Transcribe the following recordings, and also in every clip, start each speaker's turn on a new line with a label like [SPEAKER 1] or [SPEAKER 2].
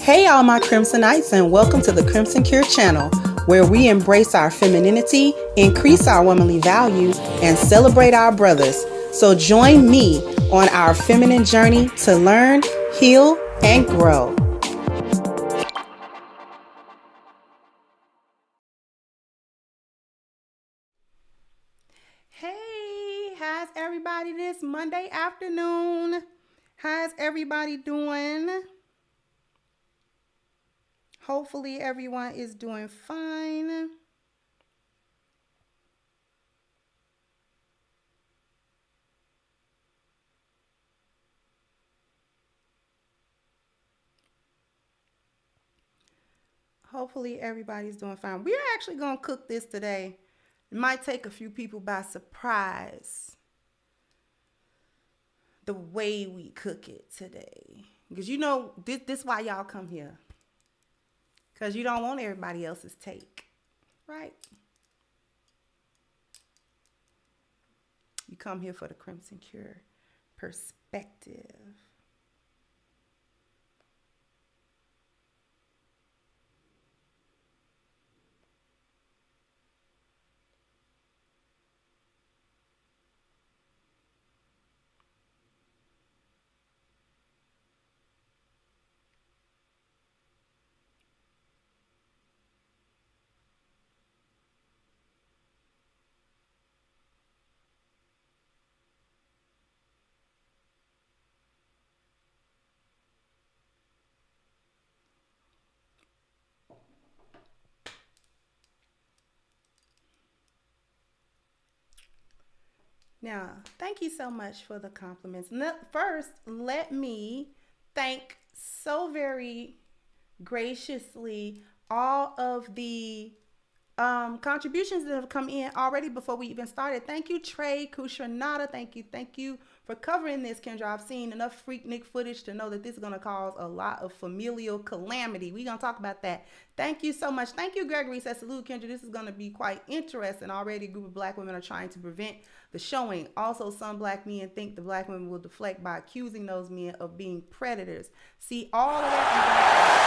[SPEAKER 1] Hey, all my Crimsonites, and welcome to the Crimson Cure channel, where we embrace our femininity, increase our womanly value, and celebrate our brothers. So join me on our feminine journey to learn, heal, and grow. Hey, how's everybody this Monday afternoon? How's everybody doing? Hopefully everyone is doing fine. Hopefully everybody's doing fine. We're actually going to cook this today. It might take a few people by surprise, the way we cook it today. Because you know, this why y'all come here. Because you don't want everybody else's take, right? You come here for the Crimson Cure perspective. Now, thank you so much for the compliments. First, let me thank so very graciously all of the contributions that have come in already before we even started. Thank you, Trey Kushanada. Thank you for covering this, Kendra. I've seen enough Freaknik footage to know that this is going to cause a lot of familial calamity. We're going to talk about that. Thank you so much. Thank you, Gregory. Says, salute, Kendra. This is going to be quite interesting. Already a group of black women are trying to prevent the showing. Also, some black men think the black women will deflect by accusing those men of being predators. See, all of that.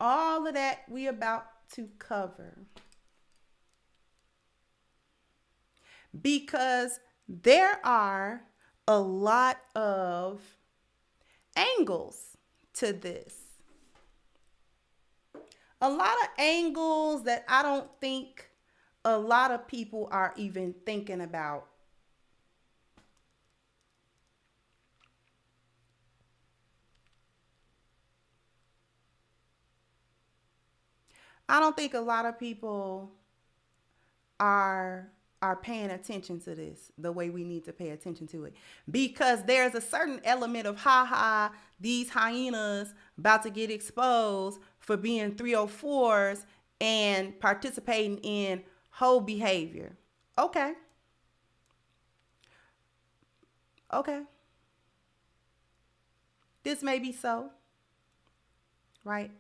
[SPEAKER 1] All of that we about to cover, because there are a lot of angles to this. A lot of angles that I don't think a lot of people are even thinking about. I don't think a lot of people are paying attention to this the way we need to pay attention to it, because there's a certain element of these hyenas about to get exposed for being 304s and participating in whole behavior. Okay. This may be so, right?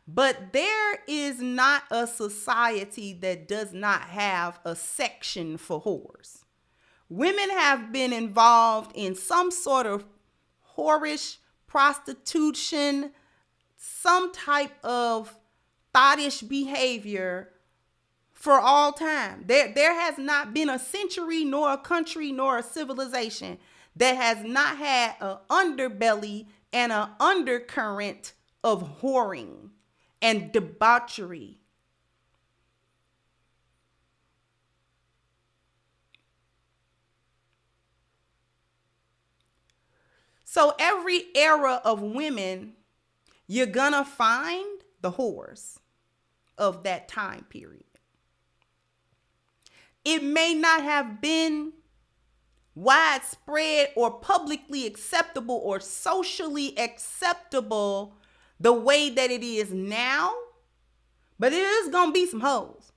[SPEAKER 1] But there is not a society that does not have a section for whores. Women have been involved in some sort of whorish prostitution, some type of thottish behavior for all time. There has not been a century, nor a country, nor a civilization that has not had an underbelly and an undercurrent of whoring and debauchery. So every era of women, you're gonna find the whores of that time period. It may not have been widespread or publicly acceptable or socially acceptable the way that it is now, but it is gonna be some hoes.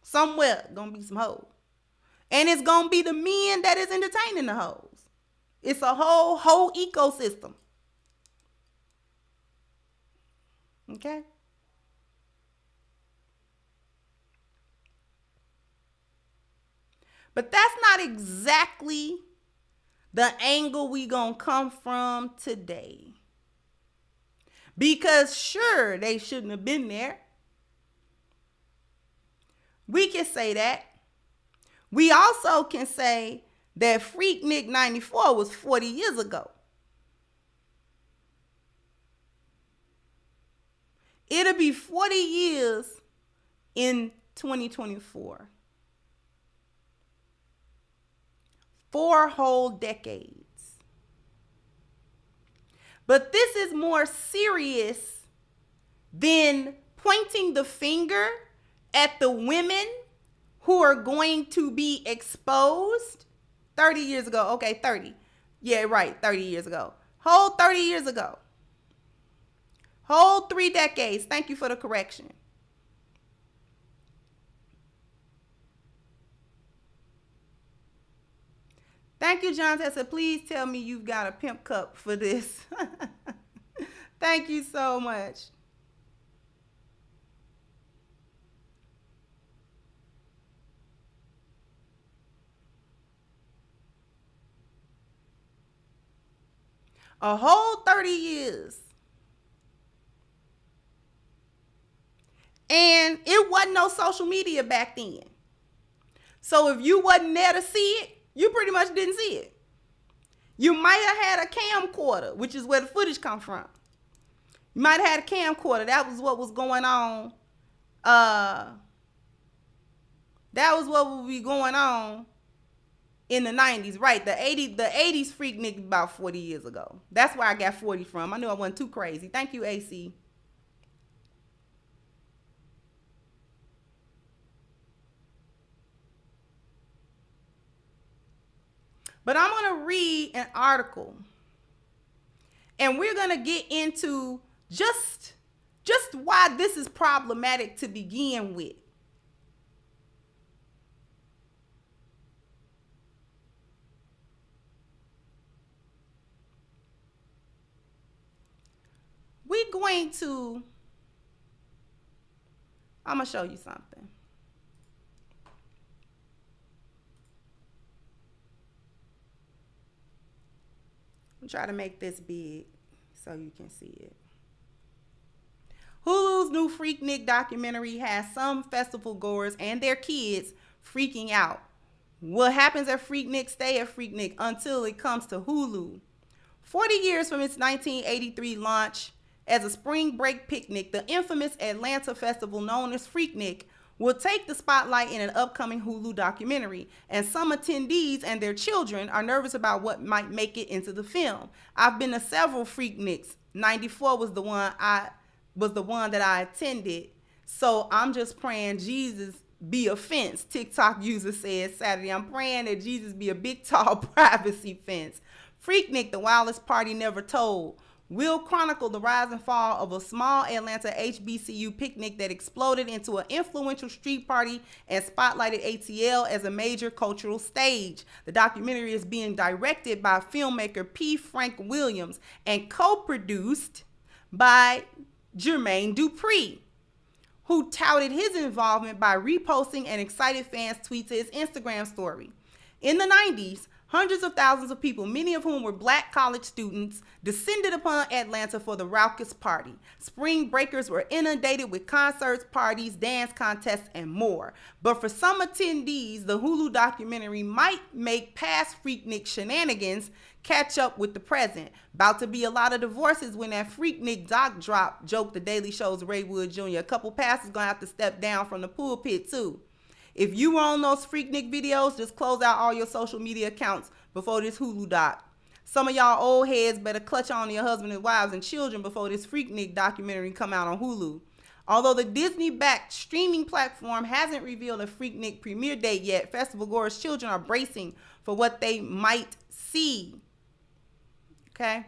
[SPEAKER 1] Somewhere gonna be some hoes. And it's gonna be the men that is entertaining the hoes. It's a whole ecosystem. Okay? But that's not exactly the angle we gonna come from today. Because sure, they shouldn't have been there. We can say that. We also can say that Freaknik 94 was 40 years ago. It'll be 40 years in 2024. 4 whole decades. But this is more serious than pointing the finger at the women who are going to be exposed 30 years ago. Okay, 30. Yeah, right, 30 years ago. Whole 30 years ago. Whole 3 decades. Thank you for the correction. Thank you, John Tessa. Please tell me you've got a pimp cup for this. Thank you so much. A whole 30 years. And it wasn't no social media back then. So if you wasn't there to see it, you pretty much didn't see it. You might have had a camcorder, which is where the footage comes from. You might have had a camcorder. That was what was going on. That was what would be going on in the 90s. Right, the 80s Freaknik about 40 years ago. That's where I got 40 from. I knew I wasn't too crazy. Thank you, AC. But I'm going to read an article. And we're going to get into just why this is problematic to begin with. I'm going to show you something. I'm trying to make this big so you can see it. Hulu's new Freaknik documentary has some festival goers and their kids freaking out. What happens at Freaknik stay at Freaknik until it comes to Hulu. 40 years from its 1983 launch as a spring break picnic, the infamous Atlanta festival known as Freaknik will take the spotlight in an upcoming Hulu documentary, and some attendees and their children are nervous about what might make it into the film. I've been to several Freakniks. 94 was the one that I attended. So I'm just praying Jesus be a fence. TikTok user said Saturday. I'm praying that Jesus be a big, tall privacy fence. Freaknik, the wildest party never told, will chronicle the rise and fall of a small Atlanta HBCU picnic that exploded into an influential street party and spotlighted ATL as a major cultural stage. The documentary is being directed by filmmaker P. Frank Williams and co-produced by Jermaine Dupri, who touted his involvement by reposting an excited fans' tweet to his Instagram story. In the 90s, hundreds of thousands of people, many of whom were black college students, descended upon Atlanta for the raucous party. Spring breakers were inundated with concerts, parties, dance contests, and more. But for some attendees, the Hulu documentary might make past Freaknik shenanigans catch up with the present. About to be a lot of divorces when that Freaknik doc drop, joked the Daily Show's Ray Wood Jr. A couple pastors gonna have to step down from the pulpit too. If you were on those Freaknik videos, just close out all your social media accounts before this Hulu doc. Some of y'all old heads better clutch on to your husband and wives and children before this Freaknik documentary come out on Hulu. Although the Disney-backed streaming platform hasn't revealed a Freaknik premiere date yet, festival goers' children are bracing for what they might see. Okay?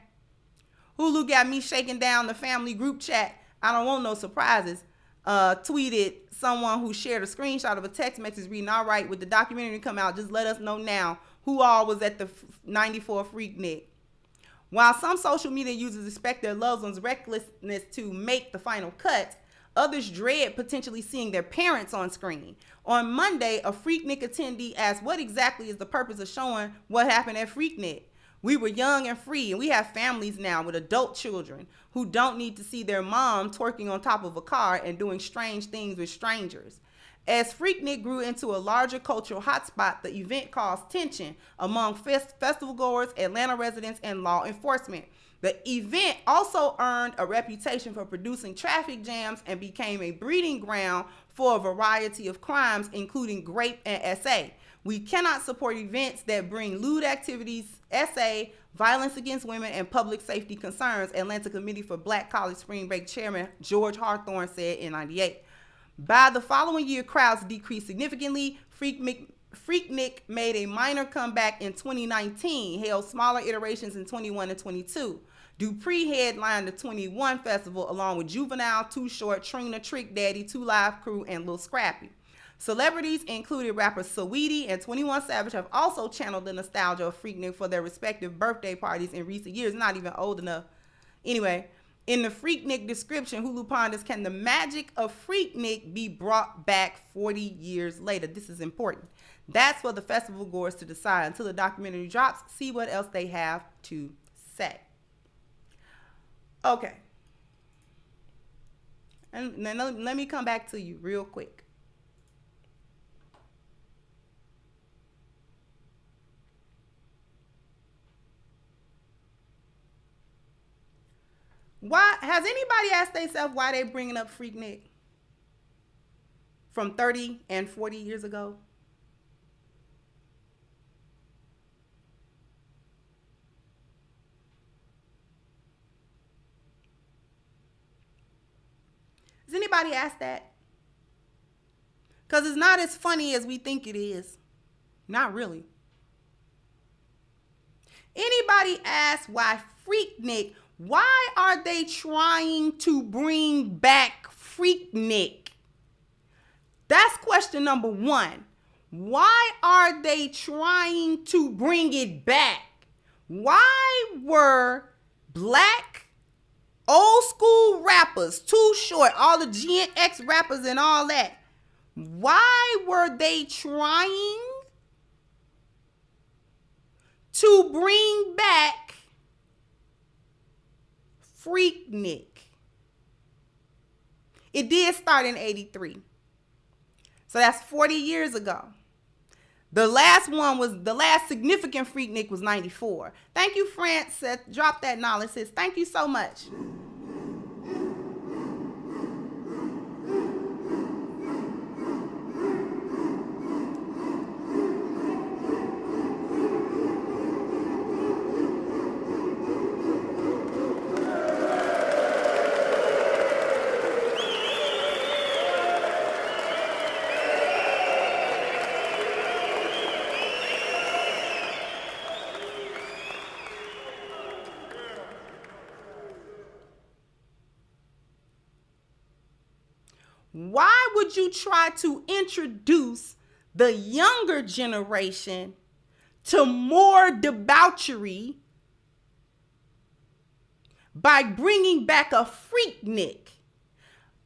[SPEAKER 1] Hulu got me shaking down the family group chat. I don't want no surprises. Tweeted someone who shared a screenshot of a text message reading, "All right, with the documentary come out, just let us know now who all was at the 94 Freaknik." While some social media users expect their loved ones' recklessness to make the final cut, Others dread potentially seeing their parents on screen. On Monday, a Freaknik attendee asked, what exactly is the purpose of showing what happened at Freaknik? We were young and free, and we have families now with adult children who don't need to see their mom twerking on top of a car and doing strange things with strangers. As Freaknik grew into a larger cultural hotspot, the event caused tension among festival goers, Atlanta residents, and law enforcement. The event also earned a reputation for producing traffic jams and became a breeding ground for a variety of crimes, including rape and SA. We cannot support events that bring lewd activities, SA, violence against women, and public safety concerns, Atlanta Committee for Black College Spring Break Chairman George Hawthorne said in 98. By the following year, crowds decreased significantly. Freaknik made a minor comeback in 2019, held smaller iterations in 21 and 22. Dupree headlined the 21 festival along with Juvenile, Too Short, Trina, Trick Daddy, 2 Live Crew, and Lil Scrappy. Celebrities including rapper Saweetie and 21 Savage have also channeled the nostalgia of Freaknik for their respective birthday parties in recent years. Not even old enough. Anyway, in the Freaknik description, Hulu ponders, can the magic of Freaknik be brought back 40 years later? This is important. That's for the festival goers to decide. Until the documentary drops, see what else they have to say. Okay. And then let me come back to you real quick. Why has anybody asked themselves why they bringing up Freaknik from 30 and 40 years ago? Has anybody asked that? Because it's not as funny as we think it is. Not really. Anybody asked why Freaknik? Why are they trying to bring back Freaknik? That's question number one. Why are they trying to bring it back? Why were black old school rappers, Too Short, all the Gen X rappers and all that, why were they trying to bring back Freaknik? It did start in 83. So that's 40 years ago. The last significant Freaknik was 94. Thank you, France. Drop that knowledge. Says, thank you so much. Why would you try to introduce the younger generation to more debauchery by bringing back a Freaknik?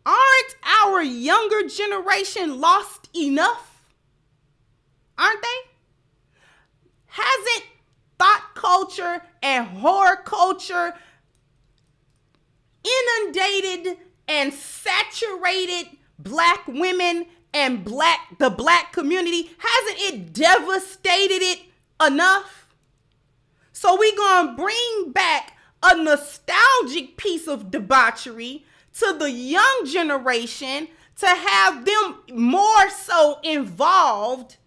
[SPEAKER 1] Aren't our younger generation lost enough? Aren't they? Hasn't thought culture and horror culture inundated and saturated black women and the black community? Hasn't it devastated it enough? So we gonna bring back a nostalgic piece of debauchery to the young generation to have them more so involved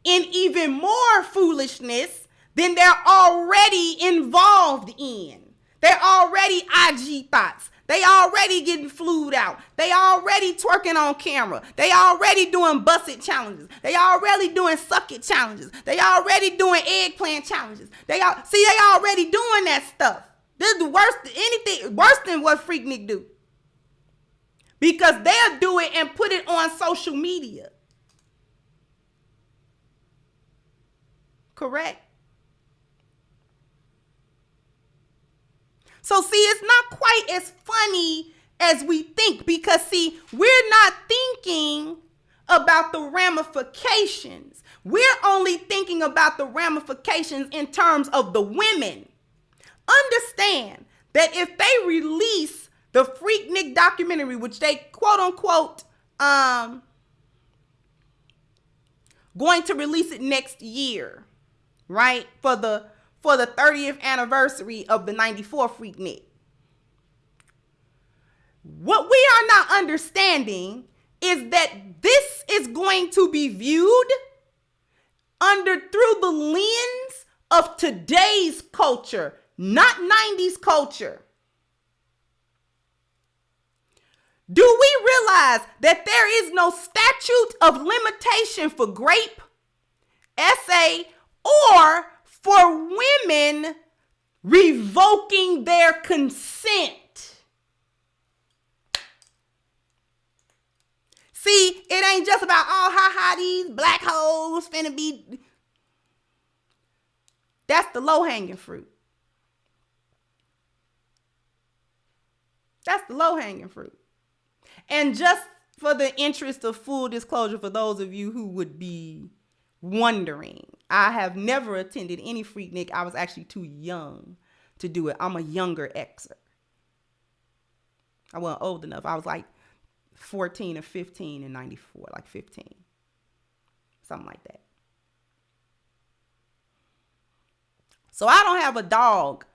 [SPEAKER 1] in even more foolishness than they're already involved in. They're already IG thoughts. They already getting flued out. They already twerking on camera. They already doing bust it challenges. They already doing suck it challenges. They already doing eggplant challenges. They already doing that stuff. This is the worst, anything worse than what Freaknik do. Because they'll do it and put it on social media. Correct? So see, it's not quite as funny as we think, because see, we're not thinking about the ramifications. We're only thinking about the ramifications in terms of the women. Understand that if they release the Freaknik documentary, which they quote unquote going to release it next year, right? For the 30th anniversary of the 94 Freaknik. What we are not understanding is that this is going to be viewed through the lens of today's culture, not 90s culture. Do we realize that there is no statute of limitation for grape, SA, or for women revoking their consent? See, it ain't just about, these black hoes finna be. That's the low-hanging fruit. That's the low-hanging fruit. And just for the interest of full disclosure, for those of you who would be wondering, I have never attended any Freaknik. I was actually too young to do it. I'm a younger Xer. I wasn't old enough. I was like 14 or 15 in 94, like 15. Something like that. So I don't have a dog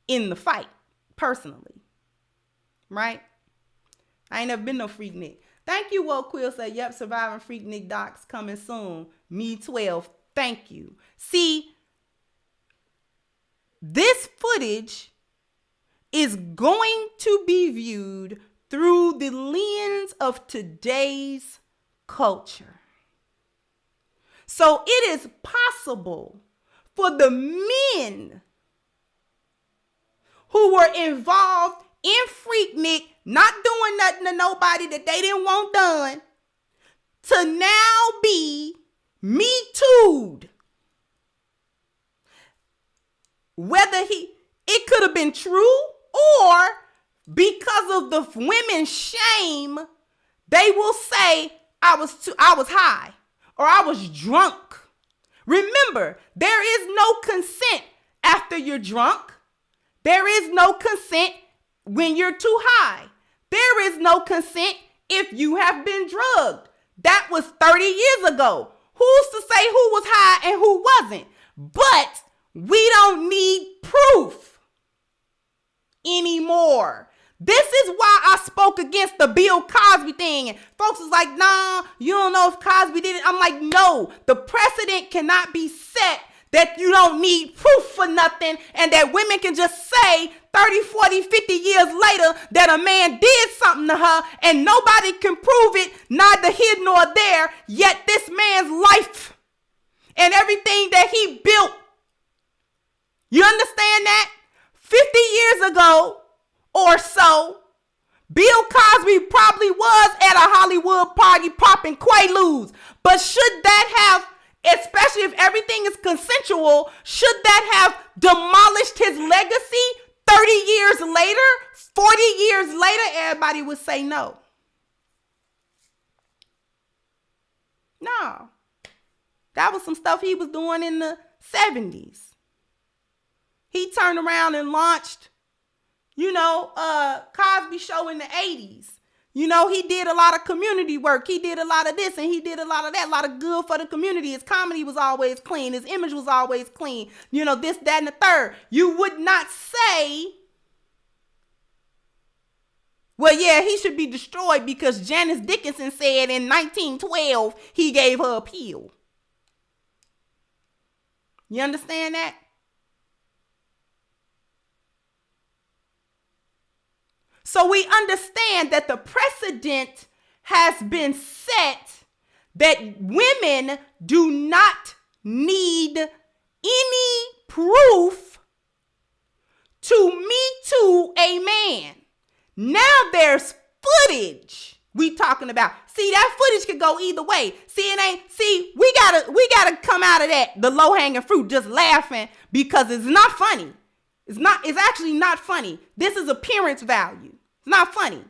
[SPEAKER 1] in the fight, personally. Right? I ain't never been no Freaknik. Thank you, Woke Quill said, yep, surviving Freaknik docs coming soon. Me 12. Thank you. See, this footage is going to be viewed through the lens of today's culture. So it is possible for the men who were involved in Freaknik, not doing nothing to nobody that they didn't want done, to now be Me Too'd. Whether it could have been true, or because of the women's shame, they will say, I was high, or I was drunk. Remember, there is no consent after you're drunk. There is no consent when you're too high. There is no consent if you have been drugged. That was 30 years ago. Who's to say who was high and who wasn't? But we don't need proof anymore. This is why I spoke against the Bill Cosby thing. And folks was like, nah, you don't know if Cosby did it. I'm like, no, the precedent cannot be set that you don't need proof for nothing, and that women can just say 30, 40, 50 years later that a man did something to her and nobody can prove it, neither here nor there, yet this man's life and everything that he built. You understand that? 50 years ago or so, Bill Cosby probably was at a Hollywood party popping Quaaludes, but should that have, especially if everything is consensual, should that have demolished his legacy 30 years later, 40 years later? Everybody would say no. No. That was some stuff he was doing in the 70s. He turned around and launched, Cosby Show in the 80s. He did a lot of community work. He did a lot of this and he did a lot of that, a lot of good for the community. His comedy was always clean. His image was always clean. This, that, and the third. You would not say, well, yeah, he should be destroyed because Janice Dickinson said in 1912 he gave her a pill. You understand that? So we understand that the precedent has been set that women do not need any proof to Me Too a man. Now there's footage we talking about. See, that footage could go either way. We gotta come out of that, the low-hanging fruit, just laughing because it's not funny. It's actually not funny. This is appearance value. It's not funny.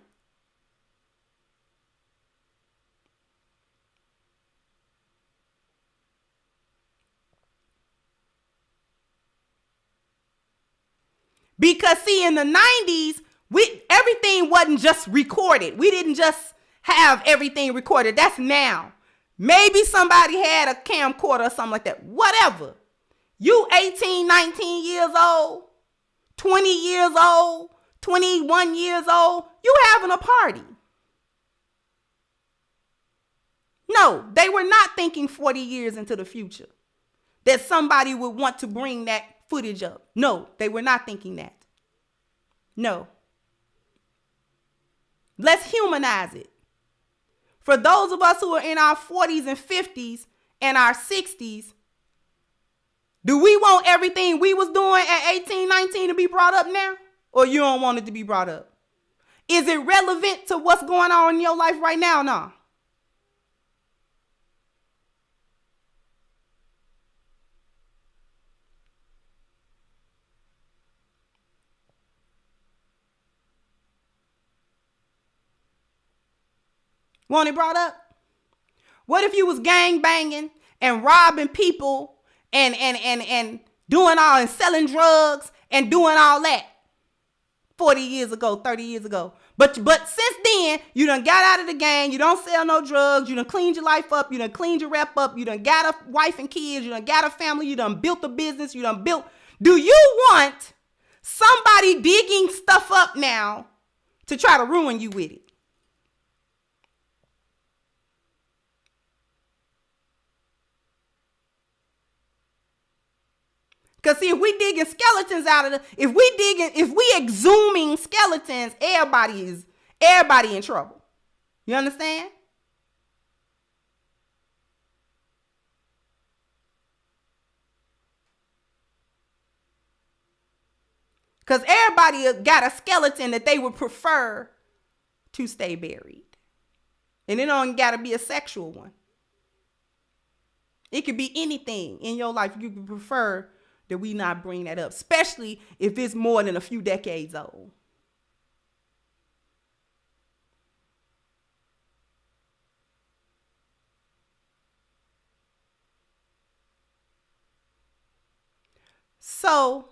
[SPEAKER 1] Because see, in the 90s, everything wasn't just recorded. We didn't just have everything recorded. That's now. Maybe somebody had a camcorder or something like that. Whatever. You 18, 19 years old, 20 years old, 21 years old, you having a party. No, they were not thinking 40 years into the future that somebody would want to bring that footage up. No, they were not thinking that. No. Let's humanize it. For those of us who are in our 40s and 50s and our 60s, do we want everything we was doing at 18, 19 to be brought up now? Or you don't want it to be brought up? Is it relevant to what's going on in your life right now? No. Want it brought up? What if you was gang banging and robbing people and doing all and selling drugs and doing all that 40 years ago, 30 years ago? But since then, you done got out of the gang. You don't sell no drugs. You done cleaned your life up. You done cleaned your rep up. You done got a wife and kids. You done got a family. You done built a business. You done built. Do you want somebody digging stuff up now to try to ruin you with it? Because see, if we digging skeletons out of if we exhuming skeletons, everybody in trouble. You understand? Because everybody got a skeleton that they would prefer to stay buried. And it don't got to be a sexual one. It could be anything in your life you could prefer that we not bring that up, especially if it's more than a few decades old. So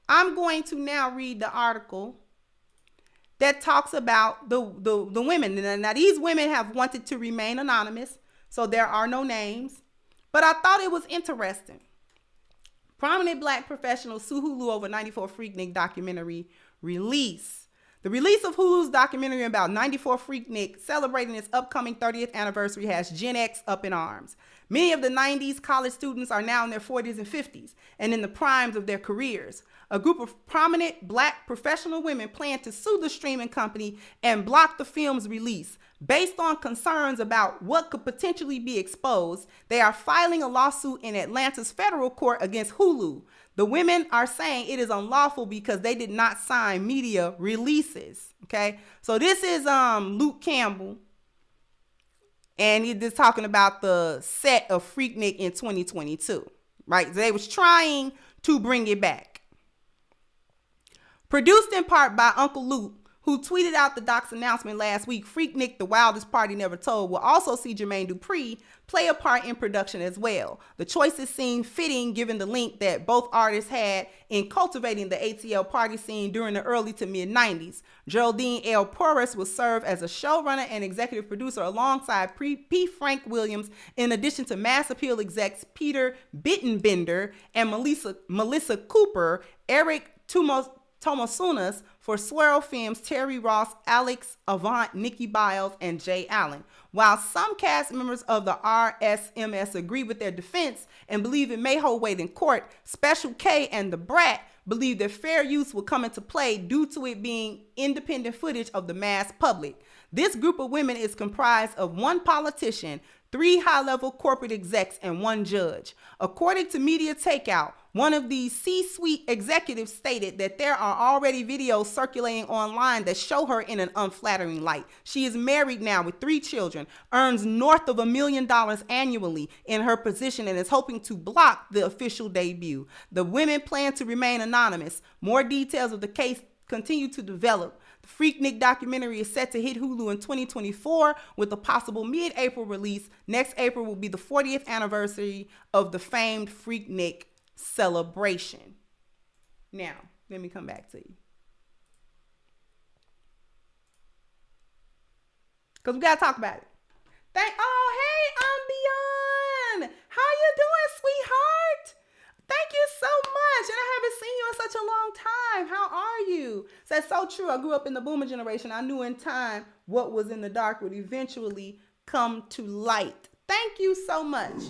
[SPEAKER 1] I'm going to now read the article that talks about the women. Now, these women have wanted to remain anonymous, so there are no names, but I thought it was interesting. Prominent Black professionals sue Hulu over 94 Freaknik documentary release. The release of Hulu's documentary about 94 Freaknik celebrating its upcoming 30th anniversary has Gen X up in arms. Many of the 90s college students are now in their 40s and 50s and in the primes of their careers. A group of prominent Black professional women plan to sue the streaming company and block the film's release. Based on concerns about what could potentially be exposed, they are filing a lawsuit in Atlanta's federal court against Hulu. The women are saying it is unlawful because they did not sign media releases. Okay, so this is Luke Campbell, and he's just talking about the set of Freaknik in 2022. Right, they was trying to bring it back. Produced in part by Uncle Luke, who tweeted out the doc's announcement last week, Freaknik, The Wildest Party Never Told, will also see Jermaine Dupri play a part in production as well. The choices seem fitting given the link that both artists had in cultivating the ATL party scene during the early to mid-90s. Geraldine L. Porras will serve as a showrunner and executive producer alongside P. Frank Williams, in addition to Mass Appeal execs Peter Bittenbender and Melissa Cooper, Eric Tomasunas for Swirl Films, Terry Ross, Alex Avant, Nikki Biles, and Jay Allen. While some cast members of the RSMS agree with their defense and believe it may hold weight in court, Special K and The Brat believe that fair use will come into play due to it being independent footage of the mass public. This group of women is comprised of one politician, 3 high-level corporate execs, and 1 judge. According to Media Takeout, one of these C-suite executives stated that there are already videos circulating online that show her in an unflattering light. She is married now with 3 children, earns north of $1 million annually in her position, and is hoping to block the official debut. The women plan to remain anonymous. More details of the case continue to develop. The Freaknik documentary is set to hit Hulu in 2024 with a possible mid-April release. Next April will be the 40th anniversary of the famed Freaknik celebration. Now, Let me come back to you. Because we got to talk about it. Hey, I'm Beyond. How you doing, sweetheart? Thank you so much. And I haven't seen you in such a long time. How are you? So that's so true. I grew up in the boomer generation. I knew in time what was in the dark would eventually come to light. Thank you so much.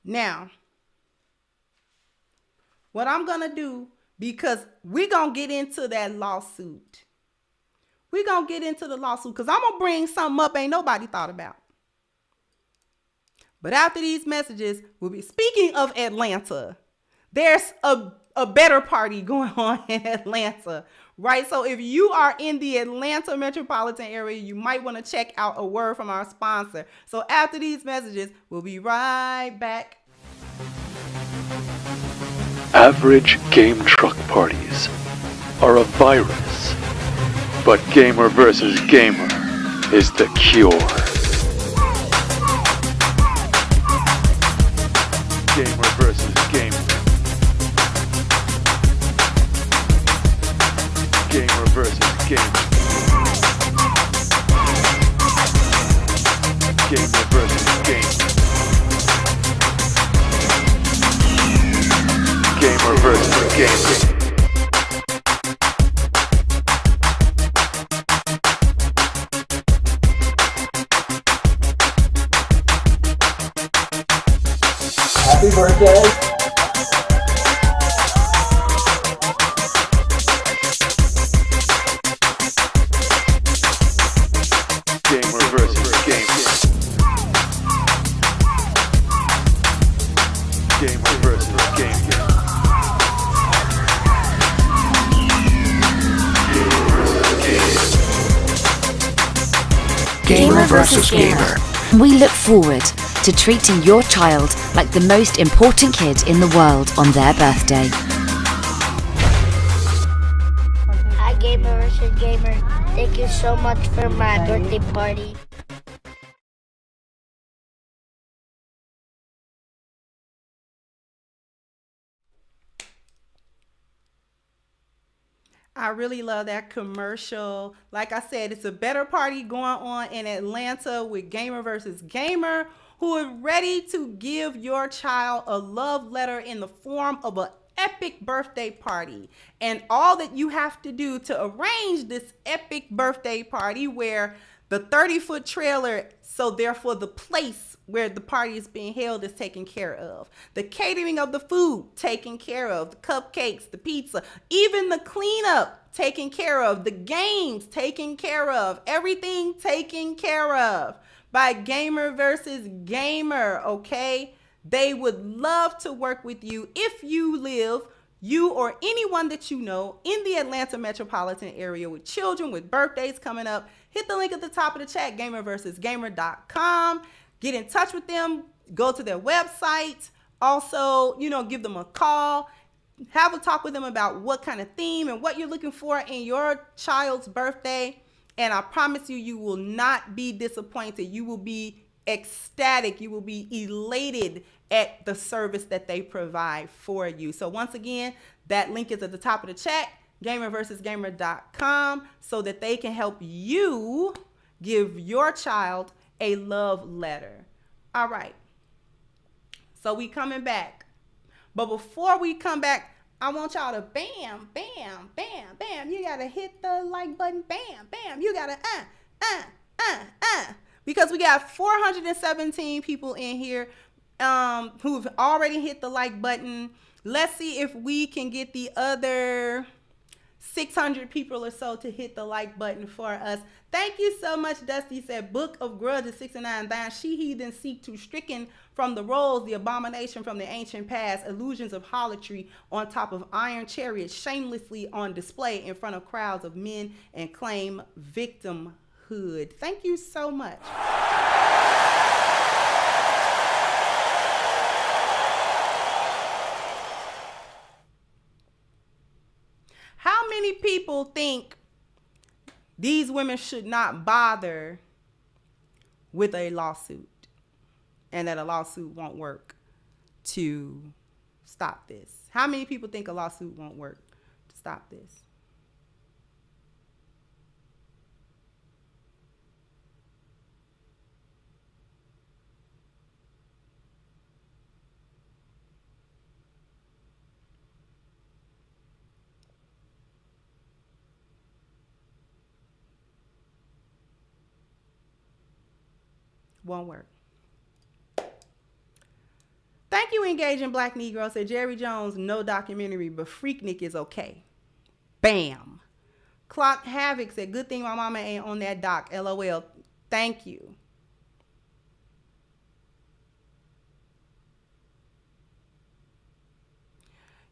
[SPEAKER 1] Now, what I'm going to do, because we're going to get into that lawsuit. We're going to get into the lawsuit because I'm going to bring something up ain't nobody thought about. But after these messages, we'll be speaking of Atlanta. There's a better party going on in Atlanta, right? So if you are in the Atlanta metropolitan area, you might want to check out a word from our sponsor. So after these messages, we'll be right back.
[SPEAKER 2] Average game truck parties are a virus, but gamer versus gamer is the cure. Gamer versus gamer. Gamer versus gamer. Gamer versus gamer. Gamer versus gamer.
[SPEAKER 3] Happy birthday.
[SPEAKER 2] Gamer versus gamer. Gamer versus gamer.
[SPEAKER 4] Gamer versus gamer. We look forward to treating your child like the most important kid in the world on their birthday.
[SPEAKER 5] Hi, Gamer versus Gamer. Thank you so much for my birthday party.
[SPEAKER 1] I really love that commercial. Like I said, it's a better party going on in Atlanta with Gamer versus Gamer, who are ready to give your child a love letter in the form of an epic birthday party. And all that you have to do to arrange this epic birthday party, where the 30-foot trailer, so therefore the place where the party is being held, is taken care of. The catering of the food taken care of. The cupcakes, the pizza, even the cleanup taken care of. The games taken care of. Everything taken care of by Gamer versus Gamer, okay? They would love to work with you if you live, you or anyone that you know, in the Atlanta metropolitan area with children with birthdays coming up. Hit the link at the top of the chat, gamerversusgamer.com. Get in touch with them. Go to their website. Also, give them a call. Have a talk with them about what kind of theme and what you're looking for in your child's birthday. And I promise you, you will not be disappointed. You will be ecstatic. You will be elated at the service that they provide for you. So once again, that link is at the top of the chat, gamerversusgamer.com, so that they can help you give your child a love letter. All right. So we coming back. But before we come back, I want y'all to bam, bam, bam, bam. You got to hit the like button. Bam, bam. You got to, because we got 417 people in here who've already hit the like button. Let's see if we can get the other 600 people or so to hit the like button for us. Thank you so much. Dusty said, Book of Grudges 69. Thine she heathens seek to stricken from the roles, the abomination from the ancient past, illusions of harlotry on top of iron chariots, shamelessly on display in front of crowds of men and claim victimhood. Thank you so much. How many people think these women should not bother with a lawsuit and that a lawsuit won't work to stop this? How many people think a lawsuit won't work to stop this? Won't work. Thank you, Engaging Black Negro. Said Jerry Jones, no documentary, but Freaknik is okay. Bam. Clock Havoc said, good thing my mama ain't on that doc. LOL. Thank you.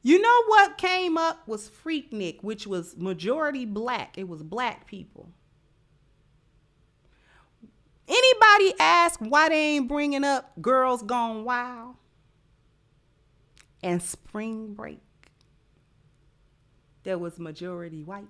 [SPEAKER 1] You know what came up was Freaknik, which was majority black. It was black people. Anybody ask why they ain't bringing up Girls Gone Wild and Spring Break? That was majority white.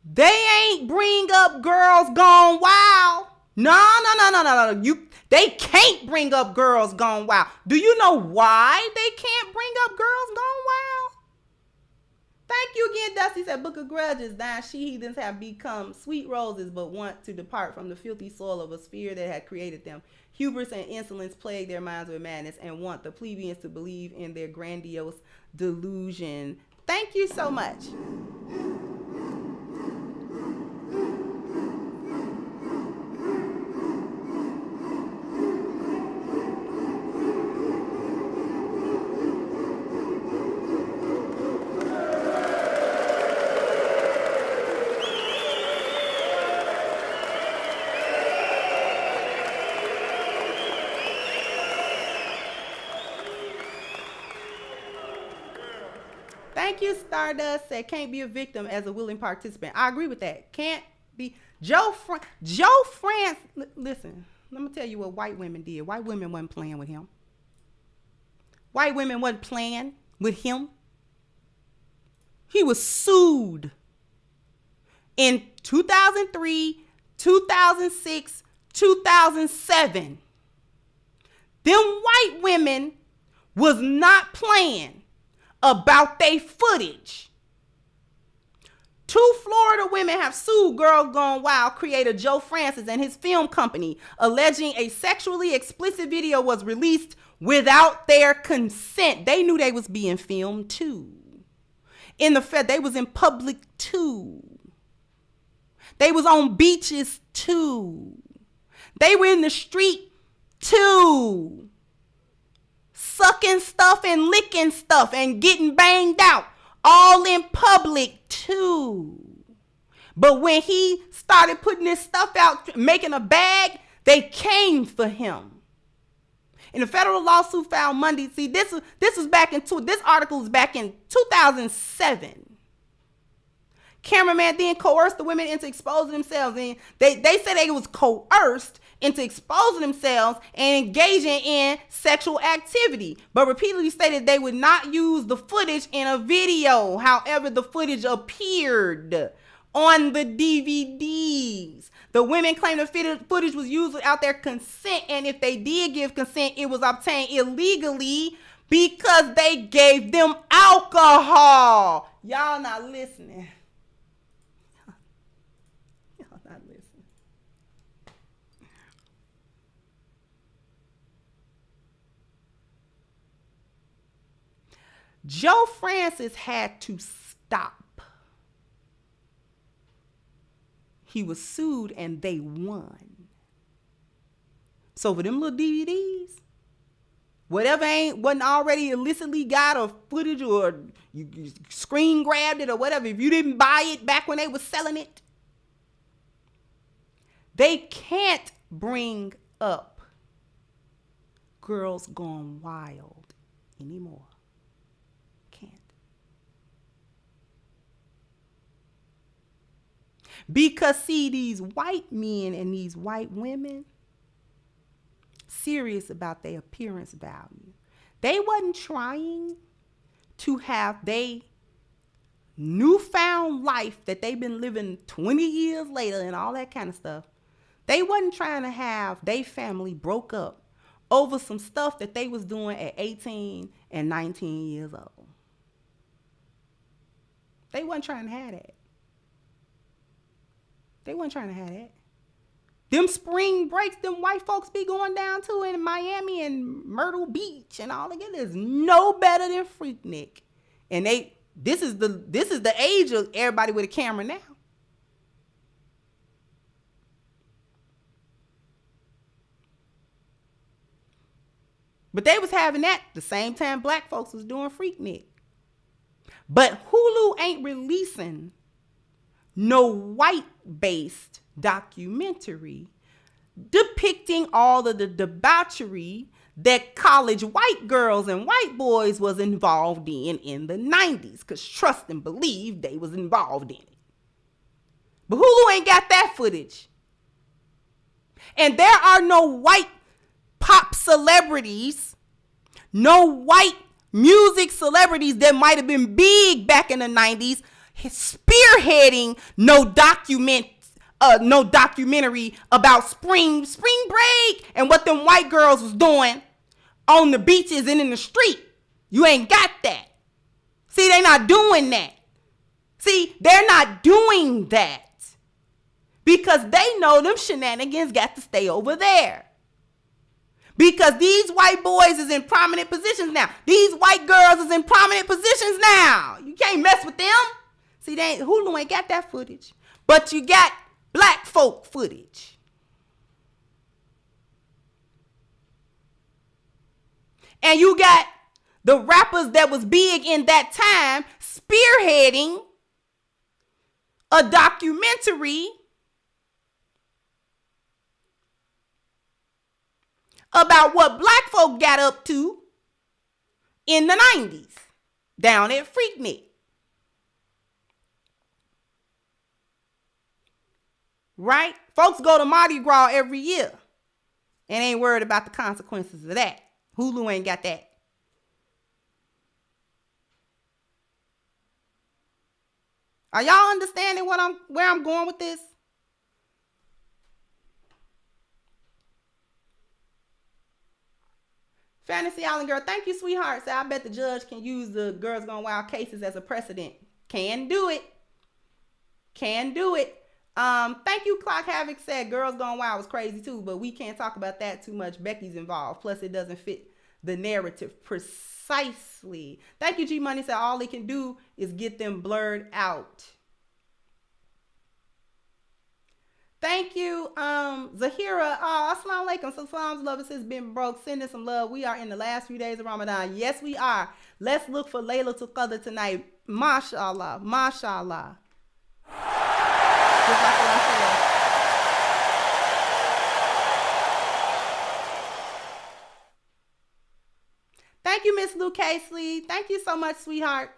[SPEAKER 1] They ain't bring up Girls Gone Wild. No. They can't bring up Girls Gone Wild. Do you know why they can't bring up Girls Gone Wild? Thank you again, Dusty said, Book of Grudges. Thine she heathens have become sweet roses, but want to depart from the filthy soil of a sphere that had created them. Hubris and insolence plague their minds with madness and want the plebeians to believe in their grandiose delusion. Thank you so much. Thank you, Stardust said, can't be a victim as a willing participant. I agree with that. Can't be. Joe France, listen, let me tell you what white women did. White women wasn't playing with him. White women wasn't playing with him. He was sued in 2003, 2006, 2007. Them white women was not playing about they footage. 2 Florida women have sued Girls Gone Wild creator Joe Francis and his film company, alleging a sexually explicit video was released without their consent. They knew they was being filmed too. They was in public too. They was on beaches too. They were in the street too. Sucking stuff and licking stuff and getting banged out, all in public too. But when he started putting this stuff out, making a bag, they came for him. In a federal lawsuit filed Monday, see, this article is back in 2007. Cameraman then coerced the women into exposing themselves, and they said they was coerced into exposing themselves and engaging in sexual activity, but repeatedly stated they would not use the footage in a video. However, the footage appeared on the DVDs. The women claimed the footage was used without their consent, and if they did give consent, it was obtained illegally because they gave them alcohol. Y'all not listening. Y'all not listening. Joe Francis had to stop. he was sued and they won. So for them little DVDs, whatever wasn't already illicitly got or footage or you screen grabbed it or whatever, if you didn't buy it back when they were selling it, they can't bring up Girls Gone Wild anymore. Can't. Because see, these white men and these white women serious about their appearance value. They wasn't trying to have their newfound life that they've been living 20 years later and all that kind of stuff. They wasn't trying to have their family broke up over some stuff that they was doing at 18 and 19 years old. They wasn't trying to have that. They wasn't trying to have that. Them spring breaks, them white folks be going down to in Miami and Myrtle Beach and all that is no better than Freaknik. And this is the age of everybody with a camera now. But they was having that the same time black folks was doing Freaknik. But Hulu ain't releasing no white-based documentary depicting all of the debauchery that college white girls and white boys was involved in the 90s. Because trust and believe they was involved in it. But Hulu ain't got that footage. And there are no white pop celebrities, no white music celebrities that might have been big back in the 90s spearheading no documentary about spring break and what them white girls was doing on the beaches and in the street. You ain't got that. See, they not doing that. See, they're not doing that because they know them shenanigans got to stay over there. Because these white boys is in prominent positions now. These white girls is in prominent positions now. You can't mess with them. See, Hulu ain't got that footage. But you got black folk footage. And you got the rappers that was big in that time spearheading a documentary about what black folk got up to in the 90s down at Freaknik. Right? Folks go to Mardi Gras every year and ain't worried about the consequences of that. Hulu ain't got that. Are y'all understanding where I'm going with this? Fantasy Island Girl, thank you, sweetheart. So I bet the judge can use the Girls Gone Wild cases as a precedent. Can do it. Can do it. Thank you, Clock Havoc said Girls Gone Wild was crazy too, but we can't talk about that too much. Becky's involved. Plus, it doesn't fit the narrative precisely. Thank you, G Money said all they can do is get them blurred out. Thank you, Zahira. Assalamu alaikum. So salams, love. It says been broke. Sending some love. We are in the last few days of Ramadan. Yes, we are. Let's look for Laylatul Qadr tonight. Mashallah. Mashallah. Just like what I said. Thank you, Miss Lou Casely. Thank you so much, sweetheart.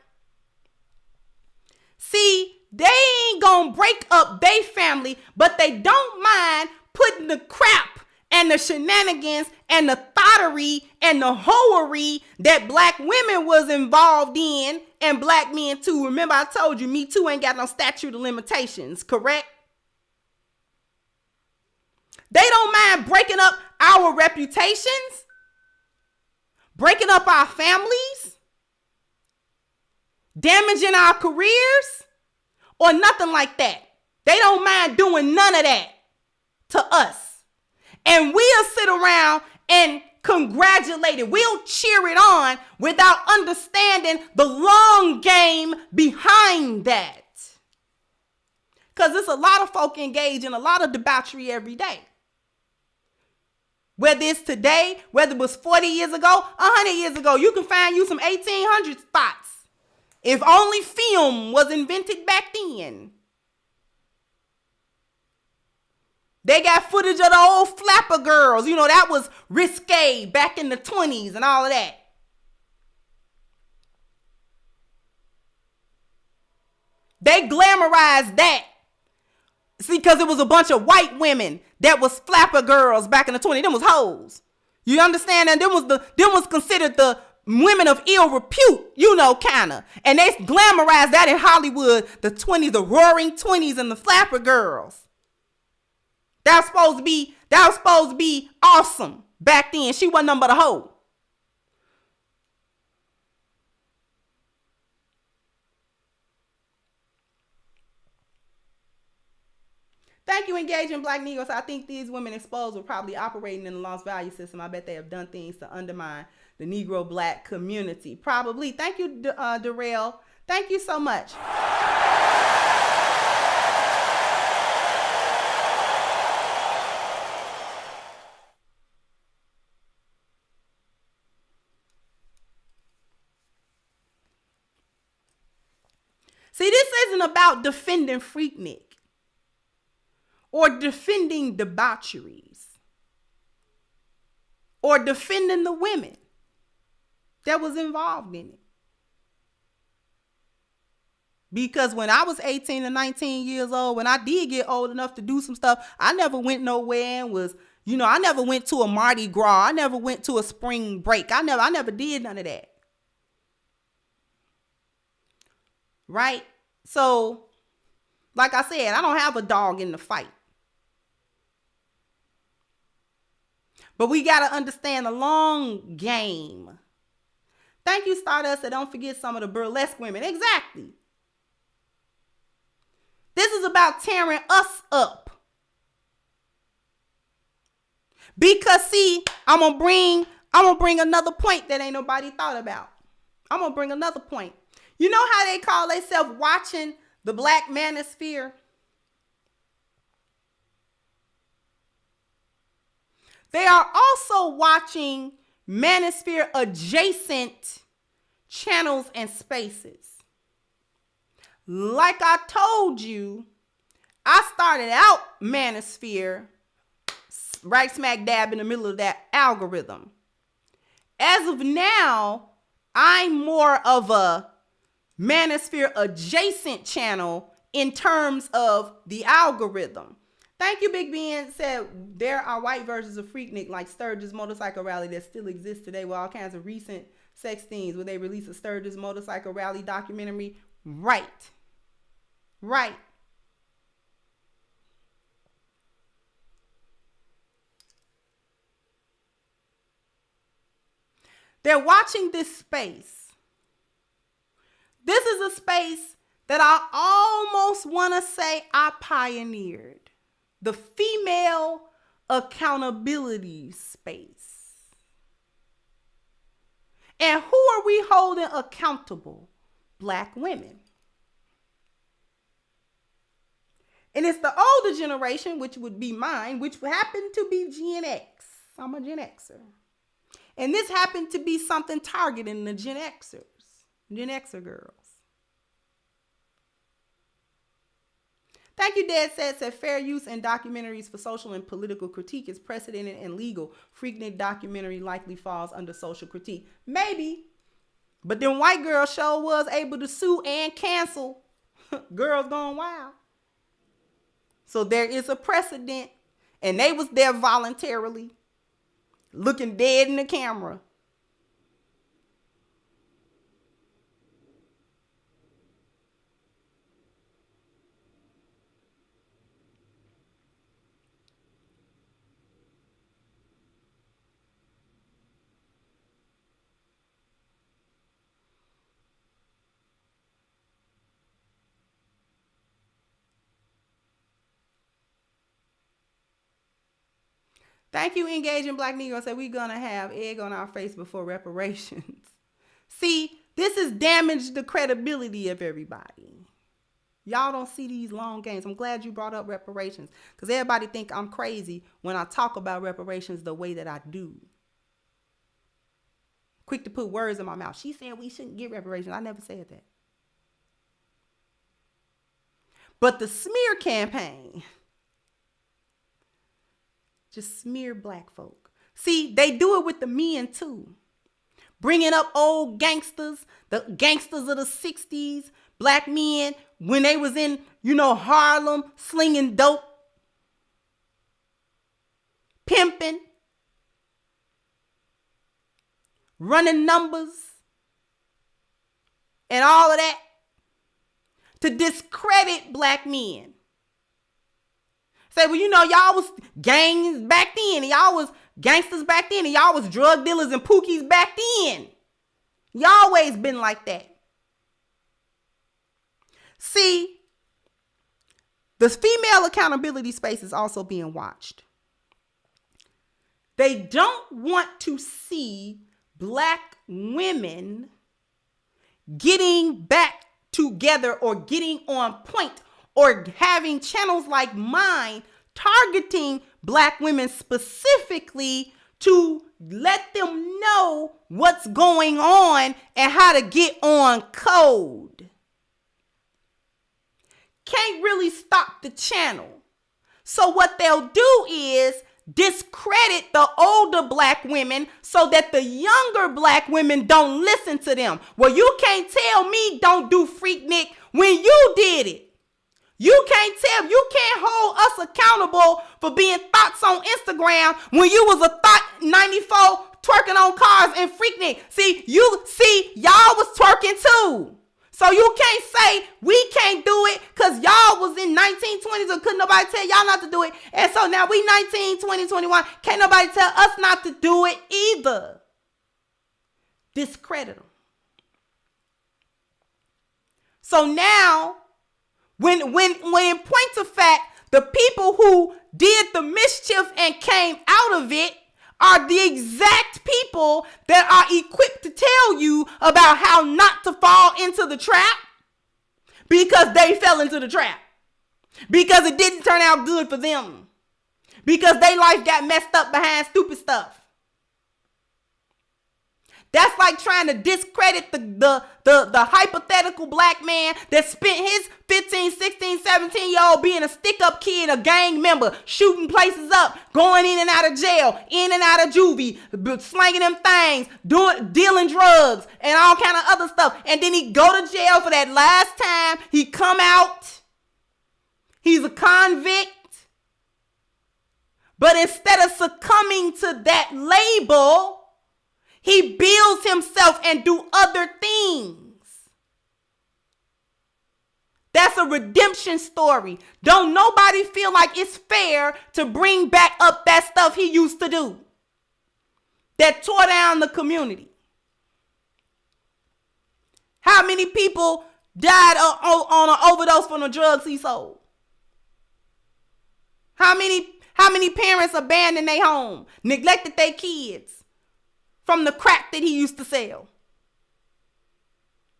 [SPEAKER 1] See, they ain't gonna break up their family, but they don't mind putting the crap and the shenanigans and the thottery and the hoery that black women was involved in, and black men too. Remember, I told you, Me Too ain't got no statute of limitations, correct? They don't mind breaking up our reputations, breaking up our families, damaging our careers, or nothing like that. They don't mind doing none of that to us. And we'll sit around and congratulate it. We'll cheer it on without understanding the long game behind that. Because there's a lot of folk engaged in a lot of debauchery every day. Whether it's today, whether it was 40 years ago, 100 years ago, you can find you some 1800 spots. If only film was invented back then. They got footage of the old flapper girls. You know, that was risque back in the 20s and all of that. They glamorized that. See, because it was a bunch of white women that was flapper girls back in the 20s. Them was hoes. You understand? And them was considered the women of ill repute, you know, kind of. And they glamorized that in Hollywood, the 20s, the roaring 20s and the flapper girls. That was supposed to be awesome back then. She wasn't nothing but a hoe. Thank you, Engaging Black Negroes. I think these women exposed were probably operating in the lost value system. I bet they have done things to undermine the Negro Black community. Probably. Thank you, Darrell. Thank you so much. See, this isn't about defending Freaknik or defending debaucheries or defending the women that was involved in it. Because when I was 18 and 19 years old, when I did get old enough to do some stuff, I never went nowhere and was, you know, I never went to a Mardi Gras. I never went to a spring break. I never did none of that. Right? So, like I said, I don't have a dog in the fight. But we got to understand the long game. Thank you, Stardust, and don't forget some of the burlesque women. Exactly. This is about tearing us up. Because, see, I'm going to bring another point that ain't nobody thought about. I'm going to bring another point. You know how they call themselves watching the Black Manosphere? They are also watching Manosphere adjacent channels and spaces. Like I told you, I started out Manosphere right smack dab in the middle of that algorithm. As of now, I'm more of a Manosphere adjacent channel in terms of the algorithm. Thank you, Big Ben. Said there are white versions of Freaknik like Sturgis Motorcycle Rally that still exists today with all kinds of recent sex scenes. Will they release a Sturgis Motorcycle Rally documentary? Right. They're watching this space. This is a space that I almost want to say I pioneered. The female accountability space. And who are we holding accountable? Black women. And it's the older generation, which would be mine, which happened to be Gen X. I'm a Gen Xer. And this happened to be something targeting the Gen Xer girls. Thank you, Dad said fair use in documentaries for social and political critique is precedented and legal. Freaknik documentary likely falls under social critique. Maybe. But then white girl show was able to sue and cancel Girls Gone Wild. So there is a precedent. And they was there voluntarily. Looking dead in the camera. Thank you, Engaging Black Negro. Said we're going to have egg on our face before reparations. See, this has damaged the credibility of everybody. Y'all don't see these long games. I'm glad you brought up reparations, because everybody think I'm crazy when I talk about reparations the way that I do. Quick to put words in my mouth. She said we shouldn't get reparations. I never said that. But the smear campaign just smear black folk. See, they do it with the men too. Bringing up old gangsters, the gangsters of the 60s, black men, when they was in, Harlem, slinging dope, pimping, running numbers, and all of that, to discredit black men. Say, well, y'all was gangs back then, and y'all was gangsters back then, and y'all was drug dealers and pookies back then. Y'all always been like that. See, the female accountability space is also being watched. They don't want to see black women getting back together or getting on point, or having channels like mine targeting black women specifically to let them know what's going on and how to get on code. Can't really stop the channel. So what they'll do is discredit the older black women so that the younger black women don't listen to them. Well, you can't tell me don't do Freaknik when you did it. You can't hold us accountable for being thoughts on Instagram when you was a thought 94 twerking on cars and Freaknik. See, y'all was twerking too. So you can't say we can't do it because y'all was in 1920s and couldn't nobody tell y'all not to do it. And so now we 19, 20, 21. Can't nobody tell us not to do it either. Discredit them. So now, when in point of fact, the people who did the mischief and came out of it are the exact people that are equipped to tell you about how not to fall into the trap, because they fell into the trap, because it didn't turn out good for them, because their life got messed up behind stupid stuff. That's like trying to discredit the hypothetical black man that spent his 15, 16, 17-year-old being a stick-up kid, a gang member, shooting places up, going in and out of jail, in and out of juvie, slanging them things, dealing drugs, and all kind of other stuff. And then he go to jail for that last time. He come out. He's a convict. But instead of succumbing to that label, he builds himself and do other things. That's a redemption story. Don't nobody feel like it's fair to bring back up that stuff he used to do that tore down the community. How many people died on an overdose from the drugs he sold? How many parents abandoned their home, neglected their kids from the crack that he used to sell?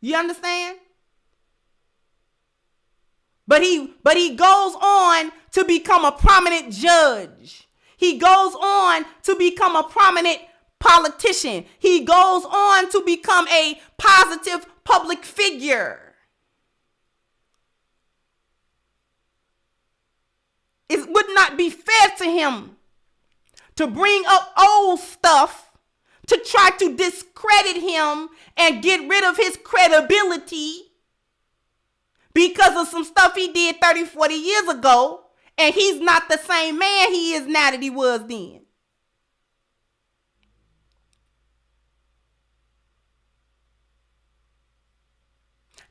[SPEAKER 1] You understand? But he goes on to become a prominent judge. He goes on to become a prominent politician. He goes on to become a positive public figure. It would not be fair to him to bring up old stuff to try to discredit him and get rid of his credibility because of some stuff he did 30, 40 years ago, and he's not the same man he is now that he was then.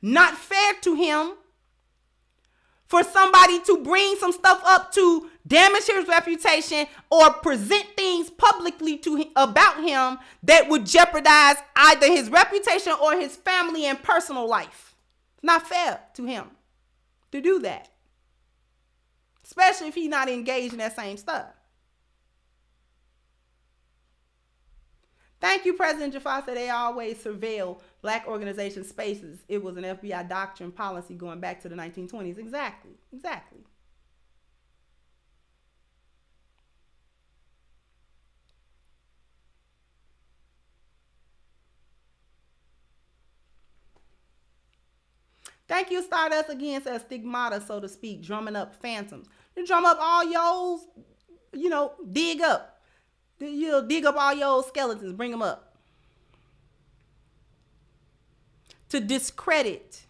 [SPEAKER 1] Not fair to him for somebody to bring some stuff up to damage his reputation or present things publicly about him that would jeopardize either his reputation or his family and personal life. It's not fair to him to do that, especially if he's not engaged in that same stuff. Thank you, President Jafar said they always surveil black organization spaces. It was an FBI doctrine policy going back to the 1920s. Exactly. Thank you, Stardust again says stigmata, so to speak, drumming up phantoms. You drum up all yo's, dig up. Dig up all your skeletons, bring them up. To discredit.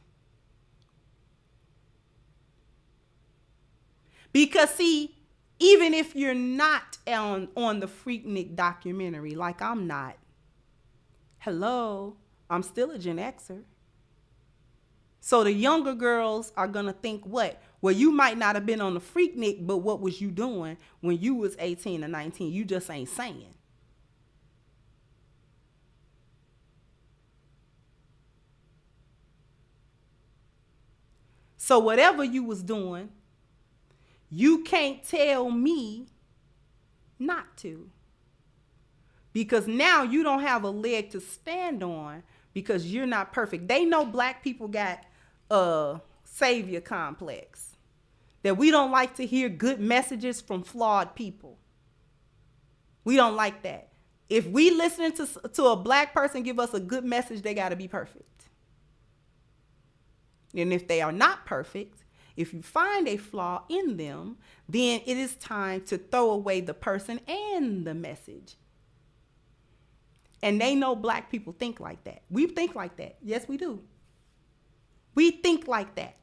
[SPEAKER 1] Because see, even if you're not on the Freaknik documentary, like I'm not, hello, I'm still a Gen Xer. So the younger girls are going to think what? Well, you might not have been on the Freaknik, but what was you doing when you was 18 or 19? You just ain't saying. So whatever you was doing, you can't tell me not to. Because now you don't have a leg to stand on because you're not perfect. They know black people got a savior complex. That we don't like to hear good messages from flawed people. We don't like that. If we listen to a black person give us a good message, they got to be perfect. And if they are not perfect, if you find a flaw in them, then it is time to throw away the person and the message. And they know black people think like that. We think like that. Yes, we do. We think like that.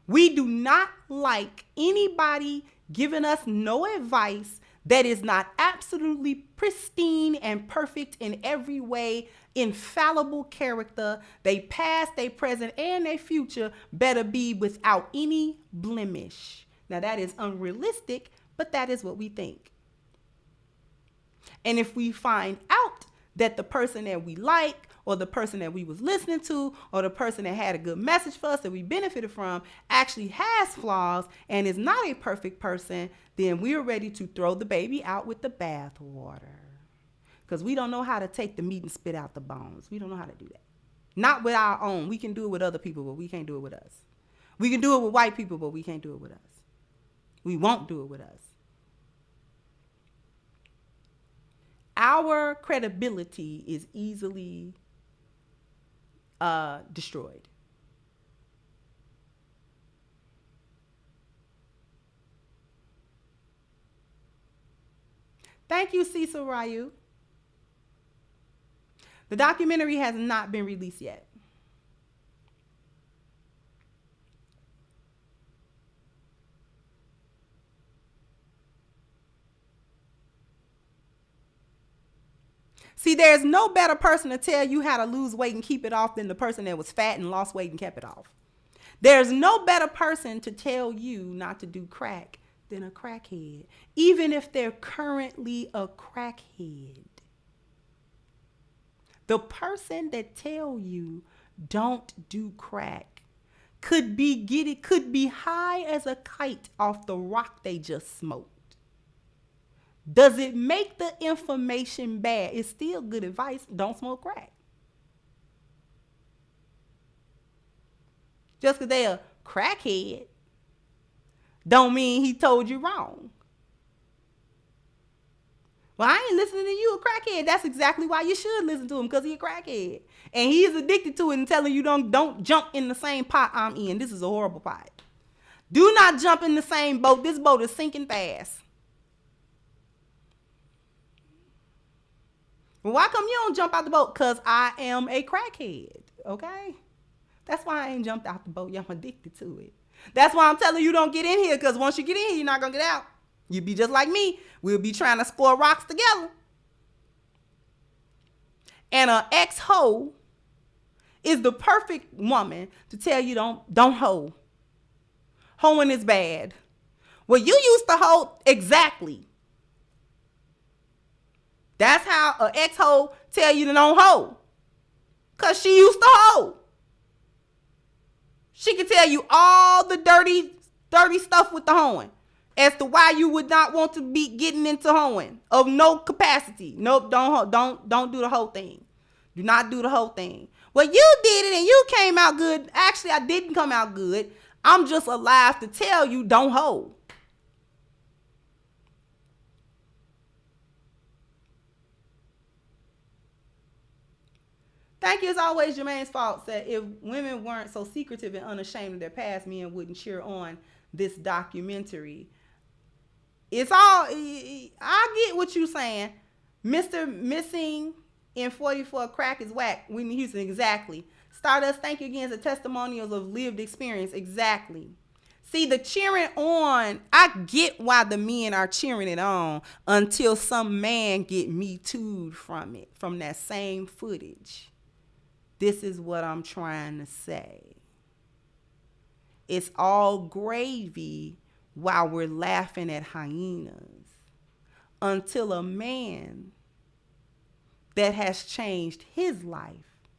[SPEAKER 1] We do not like anybody giving us no advice that is not absolutely pristine and perfect in every way, infallible character. They past, they present, and their future better be without any blemish. Now that is unrealistic, but that is what we think. And if we find out that the person that we like, or the person that we was listening to, or the person that had a good message for us that we benefited from actually has flaws and is not a perfect person, then we're ready to throw the baby out with the bathwater. Because we don't know how to take the meat and spit out the bones. We don't know how to do that. Not with our own. We can do it with other people, but we can't do it with us. We can do it with white people, but we can't do it with us. We won't do it with us. Our credibility is easily destroyed. Thank you, Cecil Ryu. The documentary has not been released yet. See, there's no better person to tell you how to lose weight and keep it off than the person that was fat and lost weight and kept it off. There's no better person to tell you not to do crack than a crackhead, even if they're currently a crackhead. The person that tell you don't do crack could be high as a kite off the rock they just smoked. Does it make the information bad? It's still good advice. Don't smoke crack. Just because they're a crackhead don't mean he told you wrong. Well, I ain't listening to you, a crackhead. That's exactly why you should listen to him, because he's a crackhead. And he is addicted to it and telling you don't jump in the same pot I'm in. This is a horrible pot. Do not jump in the same boat. This boat is sinking fast. Well, why come you don't jump out the boat? Because I am a crackhead, okay? That's why I ain't jumped out the boat. I'm addicted to it. That's why I'm telling you don't get in here, because once you get in here, you're not going to get out. You'll be just like me. We'll be trying to score rocks together. And an ex-hoe is the perfect woman to tell you don't hoe. Hoeing is bad. Well, you used to hoe exactly. That's how an ex-hoe tell you to don't hoe. Because she used to hoe. She can tell you all the dirty stuff with the hoeing. as to why you would not want to be getting into hoeing of no capacity. Nope, don't do the whole thing. Do not do the whole thing. Well, you did it and you came out good. Actually, I didn't come out good. I'm just alive to tell you don't hoe. Thank you. As always, Jermaine's fault said if women weren't so secretive and unashamed of their past, men wouldn't cheer on this documentary. It's all, I get what you're saying. Mr. Missing in 44 crack is whack. Whitney Houston, exactly. Stardust, thank you again. The testimonials of lived experience, exactly. See, the cheering on, I get why the men are cheering it on until some man get me too'd from it, from that same footage. This is what I'm trying to say. It's all gravy while we're laughing at hyenas until a man that has changed his life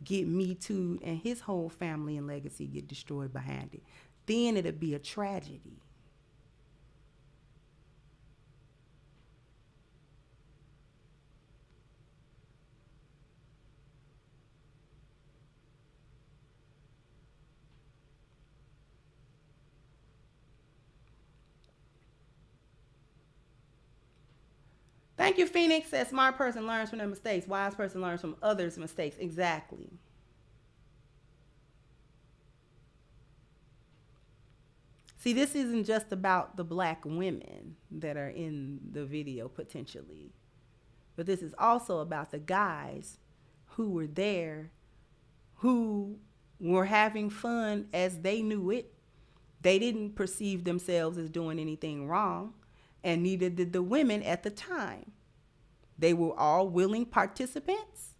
[SPEAKER 1] get me too'd and his whole family and legacy get destroyed behind it. Then it'll be a tragedy. Thank you, Phoenix. A smart person learns from their mistakes. Wise person learns from others' mistakes. Exactly. See, this isn't just about the black women that are in the video potentially, but this is also about the guys who were there, who were having fun as they knew it. They didn't perceive themselves as doing anything wrong, and neither did the women at the time. They were all willing participants.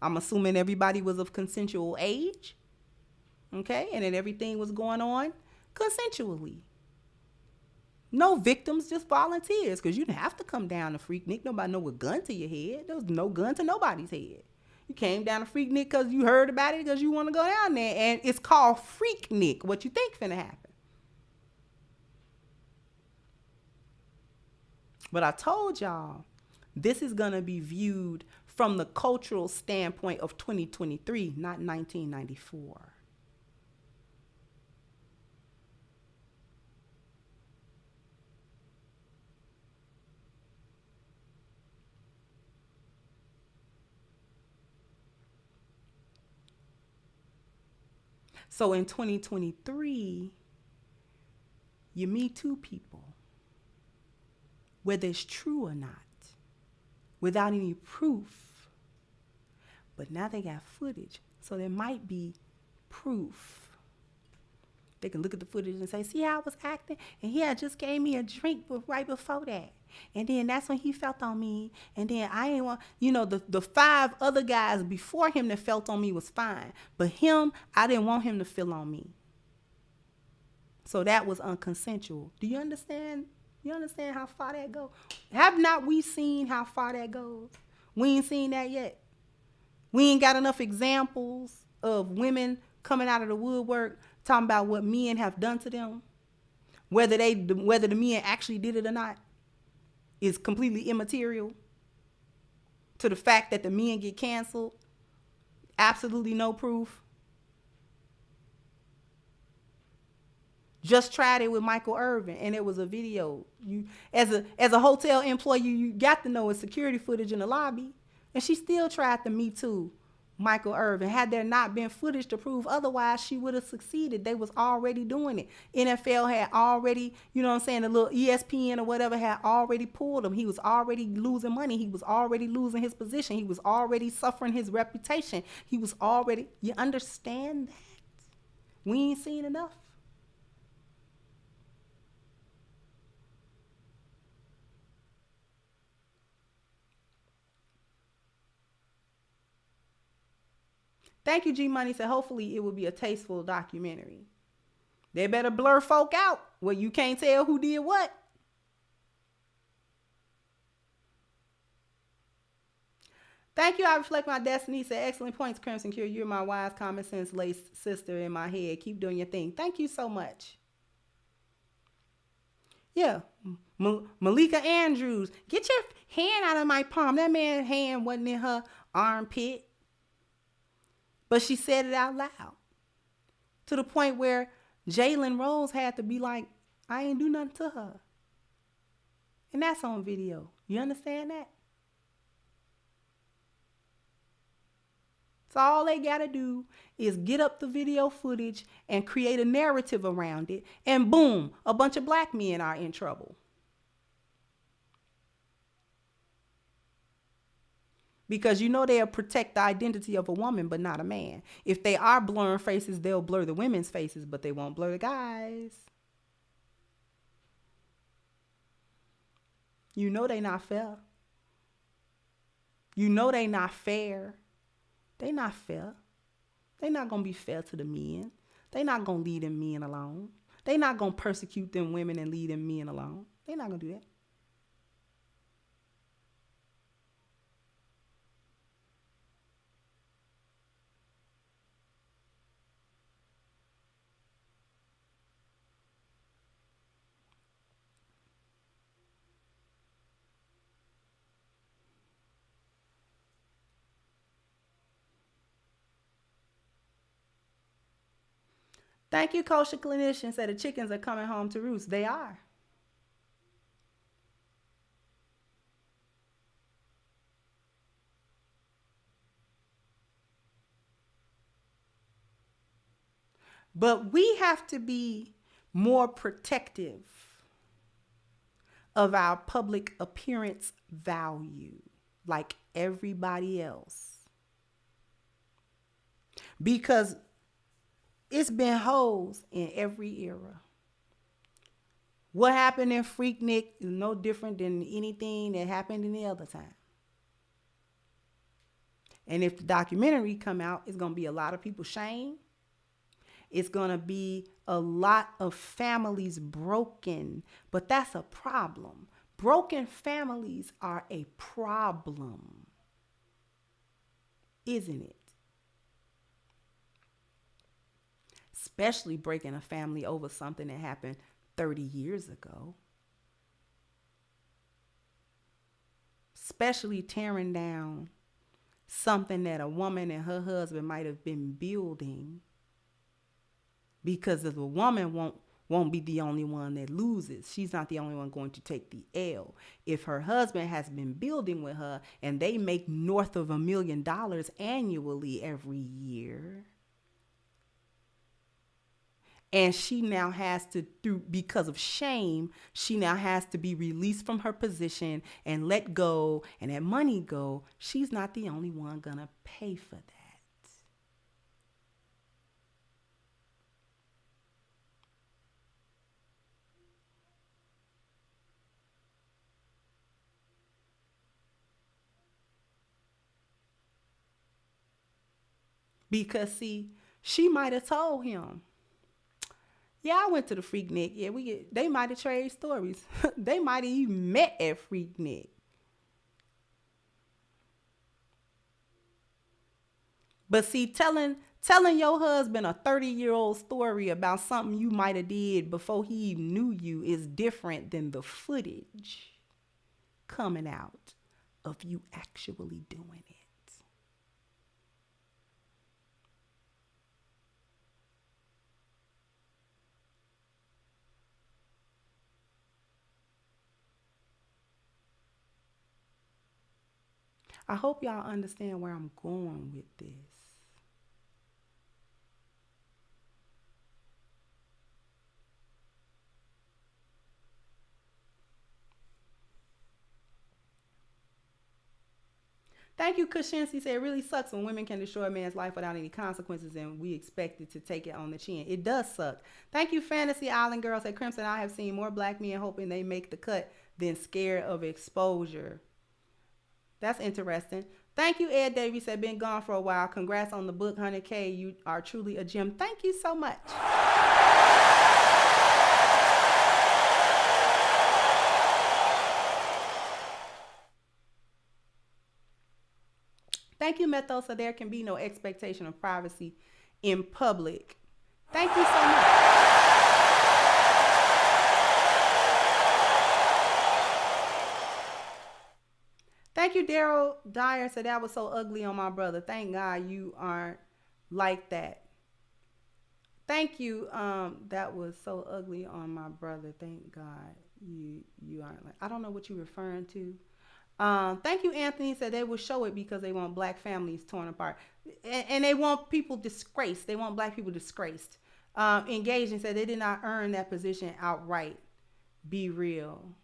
[SPEAKER 1] I'm assuming everybody was of consensual age, okay, and that everything was going on consensually. No victims, just volunteers, because you didn't have to come down to Freaknik. Nobody know with gun to your head. There was no gun to nobody's head. You came down to Freaknik because you heard about it, because you want to go down there, and it's called Freaknik. What you think finna happen? But I told y'all, this is gonna be viewed from the cultural standpoint of 2023, not 1994. So in 2023, you Me Too people, whether it's true or not, without any proof. But now they got footage, so there might be proof. They can look at the footage and say, see how I was acting? And he had just gave me a drink right before that. And then that's when he felt on me. And then I ain't want, the 5 other guys before him that felt on me was fine. But him, I didn't want him to feel on me. So that was unconsensual. Do you understand? You understand how far that goes? Have not we seen how far that goes? We ain't seen that yet. We ain't got enough examples of women coming out of the woodwork talking about what men have done to them. Whether the men actually did it or not is completely immaterial to the fact that the men get canceled. Absolutely no proof. Just tried it with Michael Irvin, and it was a video. You, as a hotel employee, you got to know it's security footage in the lobby, and she still tried to Me Too Michael Irvin. Had there not been footage to prove otherwise, she would have succeeded. They was already doing it. NFL had already, the little ESPN or whatever had already pulled him. He was already losing money. He was already losing his position. He was already suffering his reputation. He was already, you understand that? We ain't seen enough. Thank you, G Money. Said hopefully it will be a tasteful documentary. They better blur folk out where you can't tell who did what. Thank you. I reflect my destiny. Said excellent points, Crimson Cure. You're my wise, common sense laced sister in my head. Keep doing your thing. Thank you so much. Yeah. Malika Andrews, get your hand out of my palm. That man's hand wasn't in her armpit. But she said it out loud. To the point where Jalen Rose had to be like, I ain't do nothing to her. And that's on video. You understand that? So all they got to do is get up the video footage and create a narrative around it. And boom, a bunch of black men are in trouble. Because you know they'll protect the identity of a woman, but not a man. If they are blurring faces, they'll blur the women's faces, but they won't blur the guys. You know they not fair. You know they not fair. They not fair. They not going to be fair to the men. They not going to leave them men alone. They not going to persecute them women and leave them men alone. They not going to do that. Thank you, kosher clinician. Said the chickens are coming home to roost. They are. But we have to be more protective of our public appearance value, like everybody else. Because it's been hoes in every era. What happened in Freaknik is no different than anything that happened any other time. And if the documentary come out, it's going to be a lot of people shamed. It's going to be a lot of families broken. But that's a problem. Broken families are a problem. Isn't it? Especially breaking a family over something that happened 30 years ago. Especially tearing down something that a woman and her husband might have been building. Because the woman won't be the only one that loses. She's not the only one going to take the L. If her husband has been building with her and they make north of $1 million annually every year, and she now has to, because of shame, she now has to be released from her position and let go and that money go. She's not the only one gonna pay for that. Because see, she might have told him, yeah, I went to the Freaknik. Yeah, they might have traded stories. They might have even met at Freaknik. But see, telling your husband a 30-year-old story about something you might have did before he even knew you is different than the footage coming out of you actually doing it. I hope y'all understand where I'm going with this. Thank you, Kushinsky. Said it really sucks when women can destroy a man's life without any consequences and we expected to take it on the chin. It does suck. Thank you, Fantasy Island Girl. Said Crimson, I have seen more black men hoping they make the cut than scared of exposure. That's interesting. Thank you, Ed Davies. Said been gone for a while. Congrats on the book, 100K. You are truly a gem. Thank you so much. Thank you, Metho. So there can be no expectation of privacy in public. Thank you so much. Thank you, Daryl Dyer said that was so ugly on my brother. Thank God you aren't like that. Thank you. That was so ugly on my brother. Thank God you aren't like. I don't know what you're referring to. Thank you, Anthony said they will show it because they want black families torn apart, and they want people disgraced. They want black people disgraced. Engaging said they did not earn that position outright. Be real.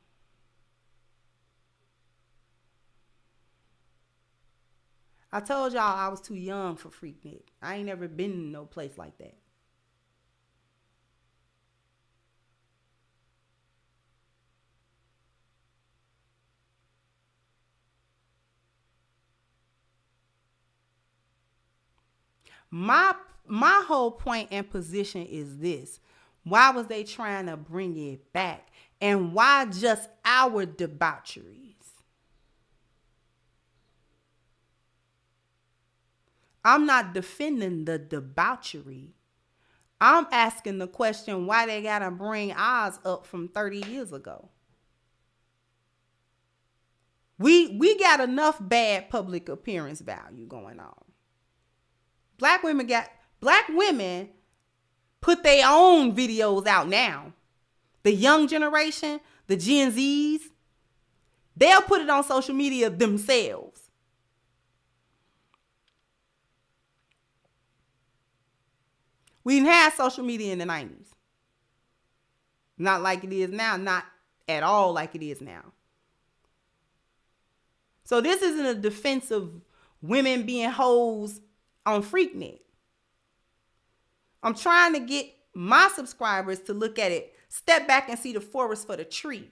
[SPEAKER 1] I told y'all I was too young for Freaknik. I ain't never been in no place like that. My whole point and position is this. Why was they trying to bring it back? And why just our debaucheries? I'm not defending the debauchery. I'm asking the question why they gotta bring ours up from 30 years ago. We got enough bad public appearance value going on. Black women put their own videos out now. The young generation, the Gen Zs, they'll put it on social media themselves. We didn't have social media in the 90s. Not like it is now, not at all like it is now. So this isn't a defense of women being hoes on Freaknik. I'm trying to get my subscribers to look at it, step back and see the forest for the tree.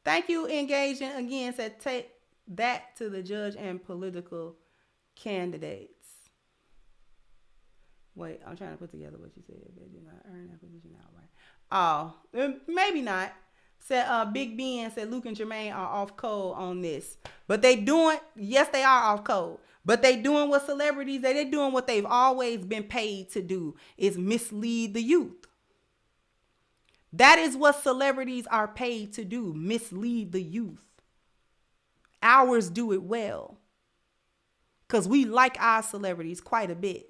[SPEAKER 1] Thank you, Engaging again. Said take that to the judge and political candidates. Wait, I'm trying to put together what you said. They did not earn that position outright. Oh, maybe not. Said Big Ben said Luke and Jermaine are off code on this. But they doing, yes, they are off code. But they doing what celebrities, they're doing what they've always been paid to do, is mislead the youth. That is what celebrities are paid to do, mislead the youth. Ours do it well. Because we like our celebrities quite a bit.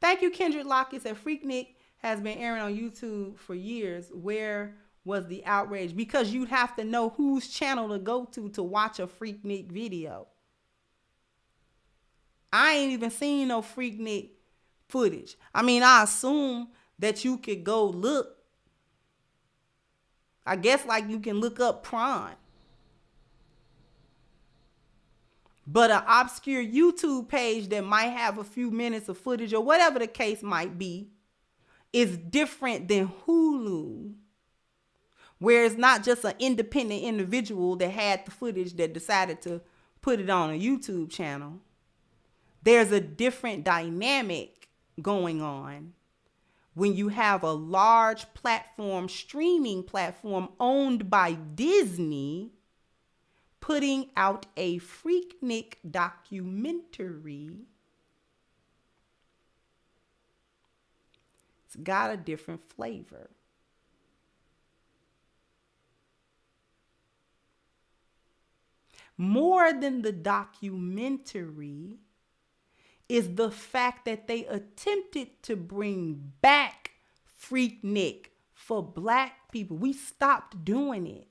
[SPEAKER 1] Thank you, Kendra Lockett. Said Freaknik has been airing on YouTube for years. Where was the outrage? Because you'd have to know whose channel to go to watch a Freaknik video. I ain't even seen no Freaknik footage. I mean, I assume that you could go look. I guess like you can look up Prawn. But an obscure YouTube page that might have a few minutes of footage or whatever the case might be is different than Hulu, where it's not just an independent individual that had the footage that decided to put it on a YouTube channel. There's a different dynamic going on when you have a large platform, streaming platform owned by Disney, putting out a Freaknik documentary. It's got a different flavor. More than the documentary is the fact that they attempted to bring back Freaknik for black people. We stopped doing it.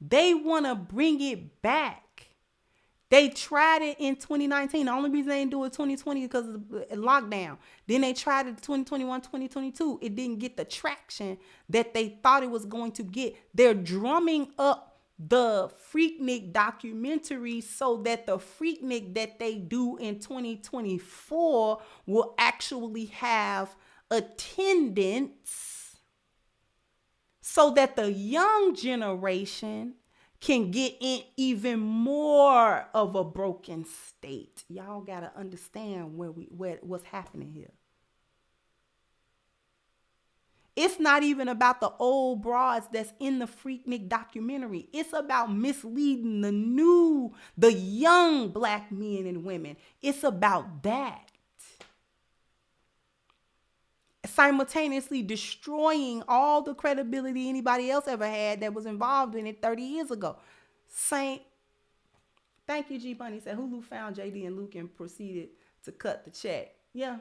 [SPEAKER 1] They want to bring it back. They tried it in 2019. The only reason they didn't do it 2020 is because of the lockdown. Then they tried it 2021, 2022. It didn't get the traction that they thought it was going to get. They're drumming up the Freaknik documentary so that the Freaknik that they do in 2024 will actually have attendance so that the young generation can get in even more of a broken state. Y'all got to understand what's happening here. It's not even about the old broads that's in the Freaknik documentary. It's about misleading the young black men and women. It's about that. Simultaneously destroying all the credibility anybody else ever had that was involved in it 30 years ago. Thank you, G Bunny said Hulu found JD and Luke and proceeded to cut the check. Yeah.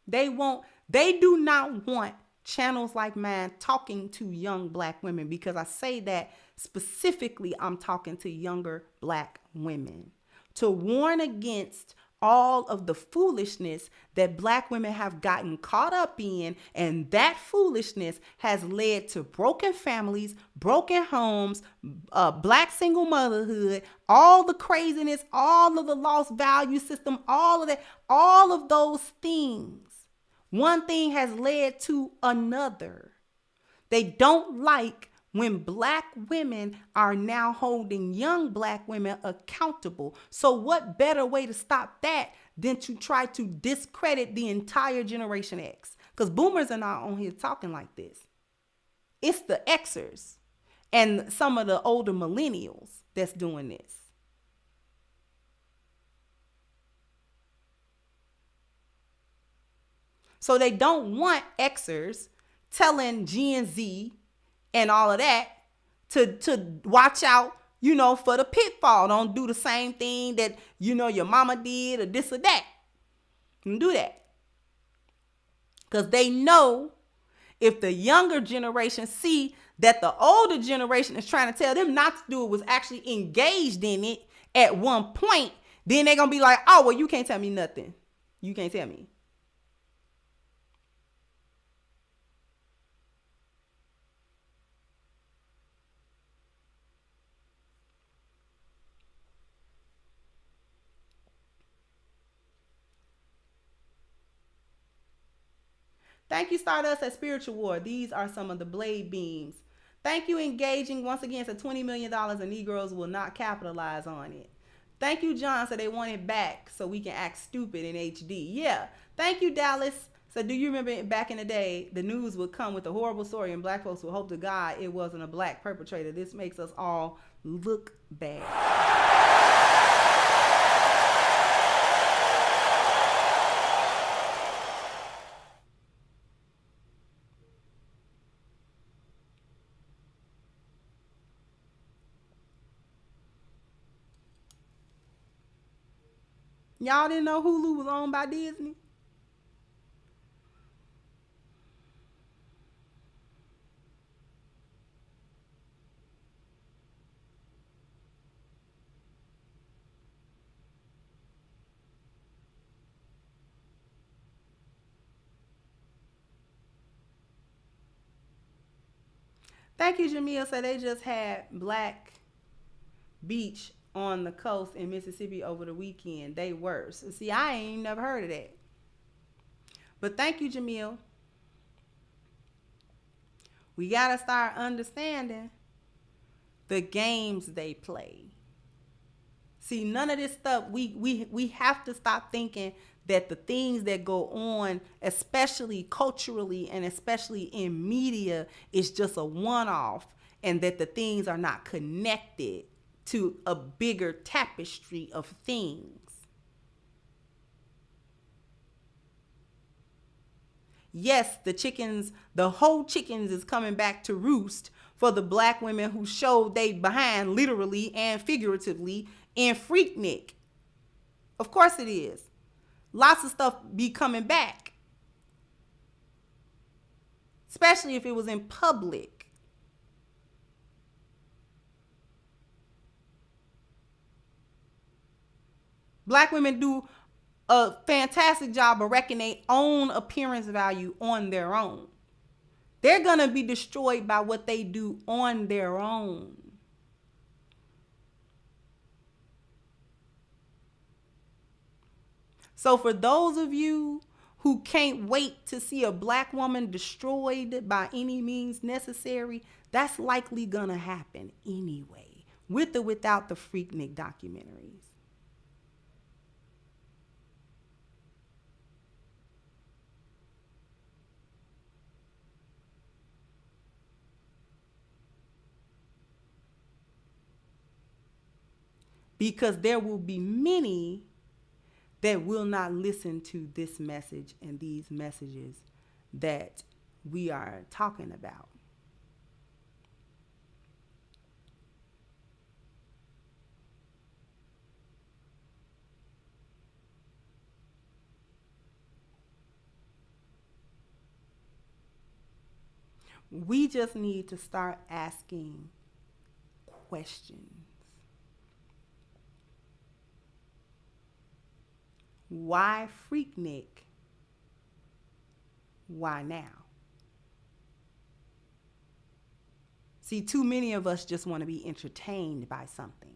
[SPEAKER 1] They do not want channels like mine talking to young black women, because I say that specifically, I'm talking to younger black women to warn against all of the foolishness that black women have gotten caught up in. And that foolishness has led to broken families, broken homes, black single motherhood, all the craziness, all of the lost value system, all of that, all of those things. One thing has led to another. They don't like when black women are now holding young black women accountable. So what better way to stop that than to try to discredit the entire Generation X? Because boomers are not on here talking like this. It's the Xers and some of the older millennials that's doing this. So they don't want Xers telling Gen Z and all of that to watch out, for the pitfall. Don't do the same thing that, your mama did or this or that. Don't do that. Because they know if the younger generation see that the older generation is trying to tell them not to do it, was actually engaged in it at one point, then they're going to be like, oh, well, you can't tell me nothing. You can't tell me. Thank you, Stardust at Spiritual War. These are some of the blade beams. Thank you, Engaging. Once again, it's $20 million and Negroes will not capitalize on it. Thank you, John. So they want it back so we can act stupid in HD. Yeah. Thank you, Dallas. So do you remember back in the day, the news would come with a horrible story and black folks would hope to God it wasn't a black perpetrator. This makes us all look bad. Y'all didn't know Hulu was owned by Disney? Thank you, Jamil. So they just had Black Beach on the coast in Mississippi over the weekend. They worse. See, I ain't never heard of that. But thank you, Jamil. We got to start understanding the games they play. See, none of this stuff, we have to stop thinking that the things that go on, especially culturally and especially in media, is just a one-off, and that the things are not connected to a bigger tapestry of things. Yes, the whole chickens is coming back to roost for the black women who showed they behind literally and figuratively in Freaknik. Of course it is. Lots of stuff be coming back. Especially if it was in public. Black women do a fantastic job of wrecking their own appearance value on their own. They're going to be destroyed by what they do on their own. So for those of you who can't wait to see a black woman destroyed by any means necessary, that's likely gonna happen anyway, with or without the Freaknik documentaries. Because there will be many that will not listen to this message and these messages that we are talking about. We just need to start asking questions. Why Freaknik? Why now? See, too many of us just want to be entertained by something.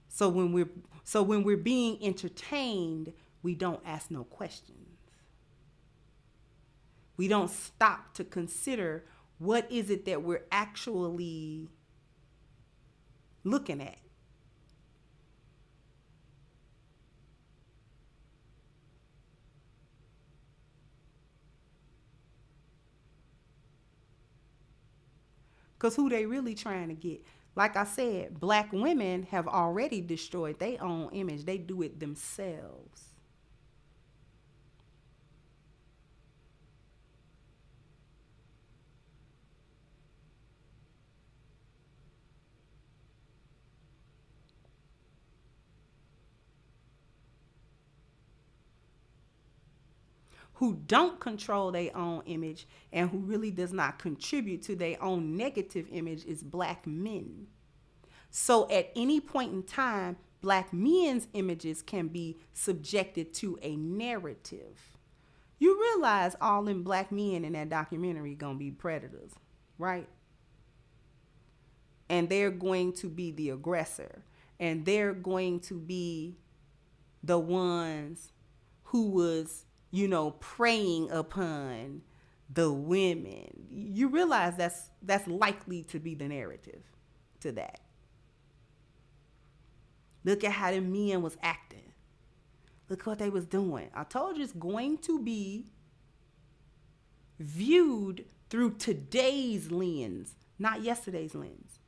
[SPEAKER 1] So when we're being entertained, we don't ask no questions. We don't stop to consider what is it that we're actually looking at. Because who they really trying to get? Like I said, black women have already destroyed their own image. They do it themselves. Who don't control their own image and who really does not contribute to their own negative image is black men. So at any point in time, black men's images can be subjected to a narrative. You realize all them black men in that documentary gonna be predators, right? And they're going to be the aggressor. And they're going to be the ones who was, preying upon the women. You realize that's likely to be the narrative to that. Look at how the men was acting. Look what they was doing. I told you it's going to be viewed through today's lens, not yesterday's lens.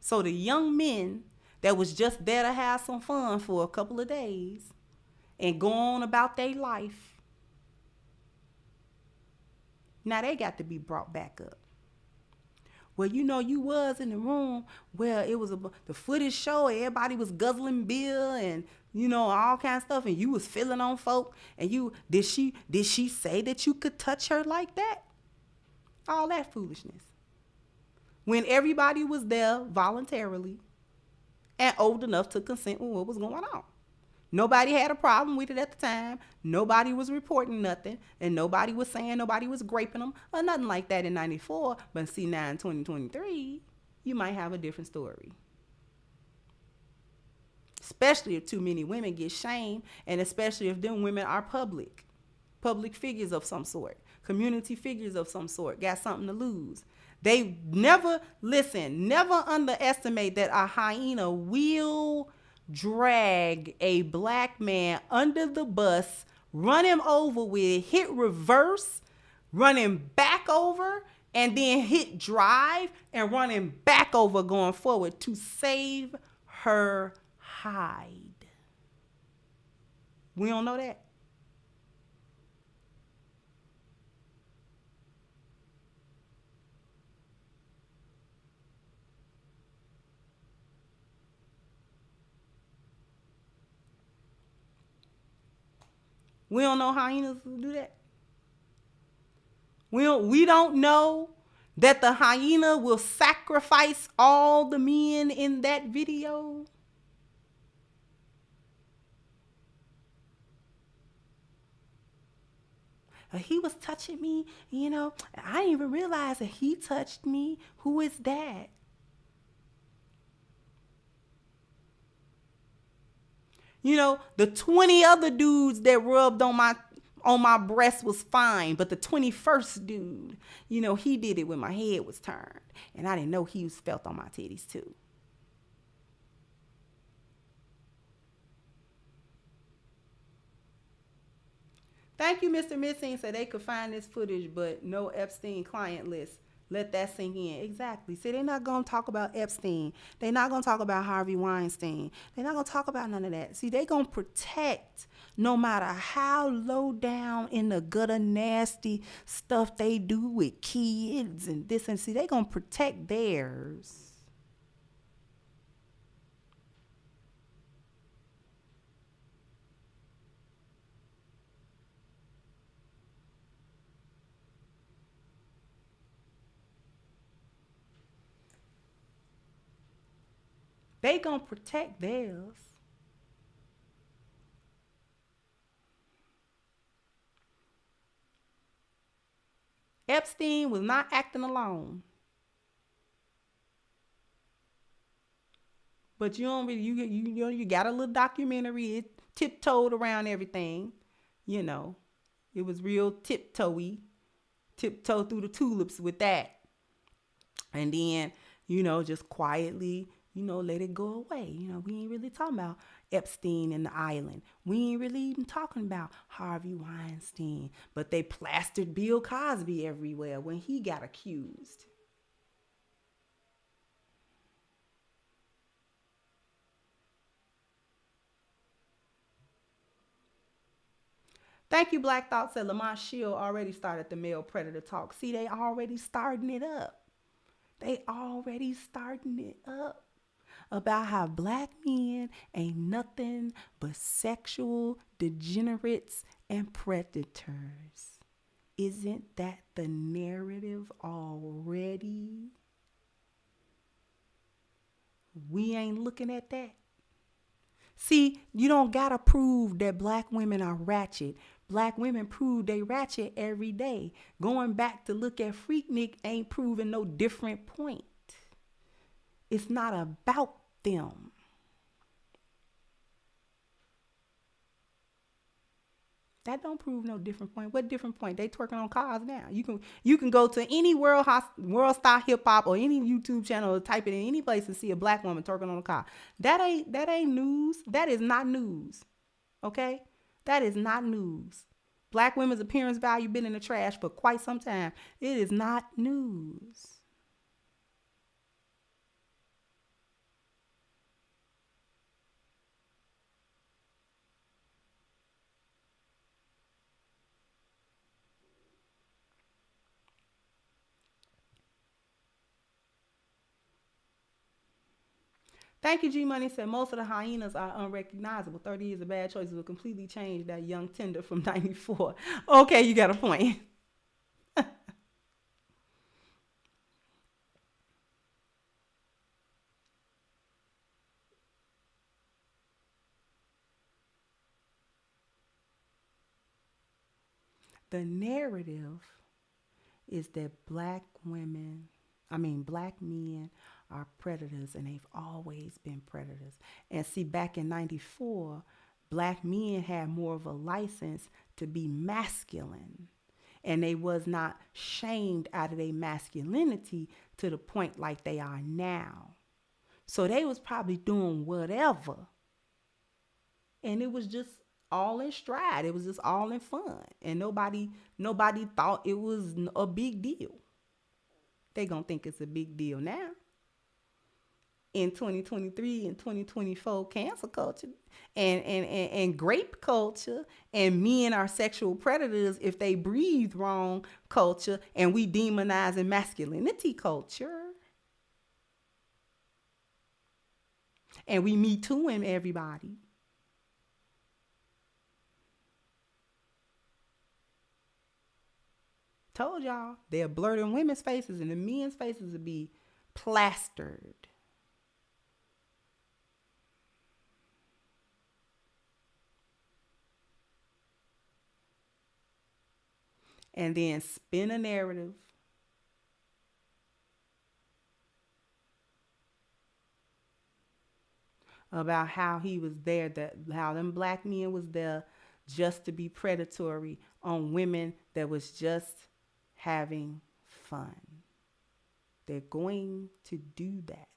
[SPEAKER 1] So the young men that was just there to have some fun for a couple of days and go on about their life, now they got to be brought back up. Well, you was in the room where it was the footage show, everybody was guzzling beer and all kinds of stuff, and you was feeling on folk, and did she say that you could touch her like that? All that foolishness. When everybody was there voluntarily and old enough to consent with what was going on. Nobody had a problem with it at the time. Nobody was reporting nothing. And nobody was saying nobody was graping them or nothing like that in 94. But see, now in 2023, you might have a different story. Especially if too many women get shamed, and especially if them women are public figures of some sort, community figures of some sort, got something to lose. They never underestimate that a hyena will drag a black man under the bus, run him over with, hit reverse, run him back over, and then hit drive and run him back over going forward to save her hide. We don't know that. We don't know hyenas will do that. We don't know that the hyena will sacrifice all the men in that video. He was touching me, I didn't even realize that he touched me. Who is that? You know, the 20 other dudes that rubbed on my breast was fine, but the 21st dude, you know, he did it when my head was turned, and I didn't know he was felt on my titties too. Thank you, Mr. Missing. Said they could find this footage, but no Epstein client list. Let that sink in. Exactly. See, they're not going to talk about Epstein. They're not going to talk about Harvey Weinstein. They're not going to talk about none of that. See, they're going to protect no matter how low down in the gutter nasty stuff they do with kids and this and see, they're going to protect theirs. They gonna protect theirs. Epstein was not acting alone. But you don't really, you got a little documentary. It tiptoed around everything. You know, it was real tiptoey. Tiptoe through the tulips with that. And then, you know, just quietly, you know, let it go away. You know, we ain't really talking about Epstein and the island. We ain't really even talking about Harvey Weinstein. But they plastered Bill Cosby everywhere when he got accused. Thank you, Black Thought said Lamont Shield already started the male predator talk. See, they already starting it up. They already starting it up about how black men ain't nothing but sexual degenerates and predators. Isn't that the narrative already? We ain't looking at that. See, you don't gotta prove that black women are ratchet. Black women prove they ratchet every day. Going back to look at Freaknik ain't proving no different point. It's not about them. That don't prove no different point. What different point? They twerking on cars now. You can go to any world star hip hop or any YouTube channel or type it in any place and see a black woman twerking on a car. That ain't news. That is not news. Okay? That is not news. Black women's appearance value been in the trash for quite some time. It is not news. Thank you, G Money said most of the hyenas are unrecognizable. 30 years of bad choices will completely change that young tender from 94. Okay, you got a point. The narrative is that black men are predators, and they've always been predators. And see, back in 94, black men had more of a license to be masculine, and they was not shamed out of their masculinity to the point like they are now. So they was probably doing whatever, and it was just all in stride. It was just all in fun, and nobody thought it was a big deal. They gonna think it's a big deal now. In 2023 and 2024 cancel culture and grape culture and men are sexual predators if they breathe wrong culture, and we demonizing masculinity culture, and we Me Tooing everybody. Told y'all, they're blurring women's faces and the men's faces will be plastered. And then spin a narrative. about how he was there, that how them black men was there just to be predatory on women that was just having fun. They're going to do that.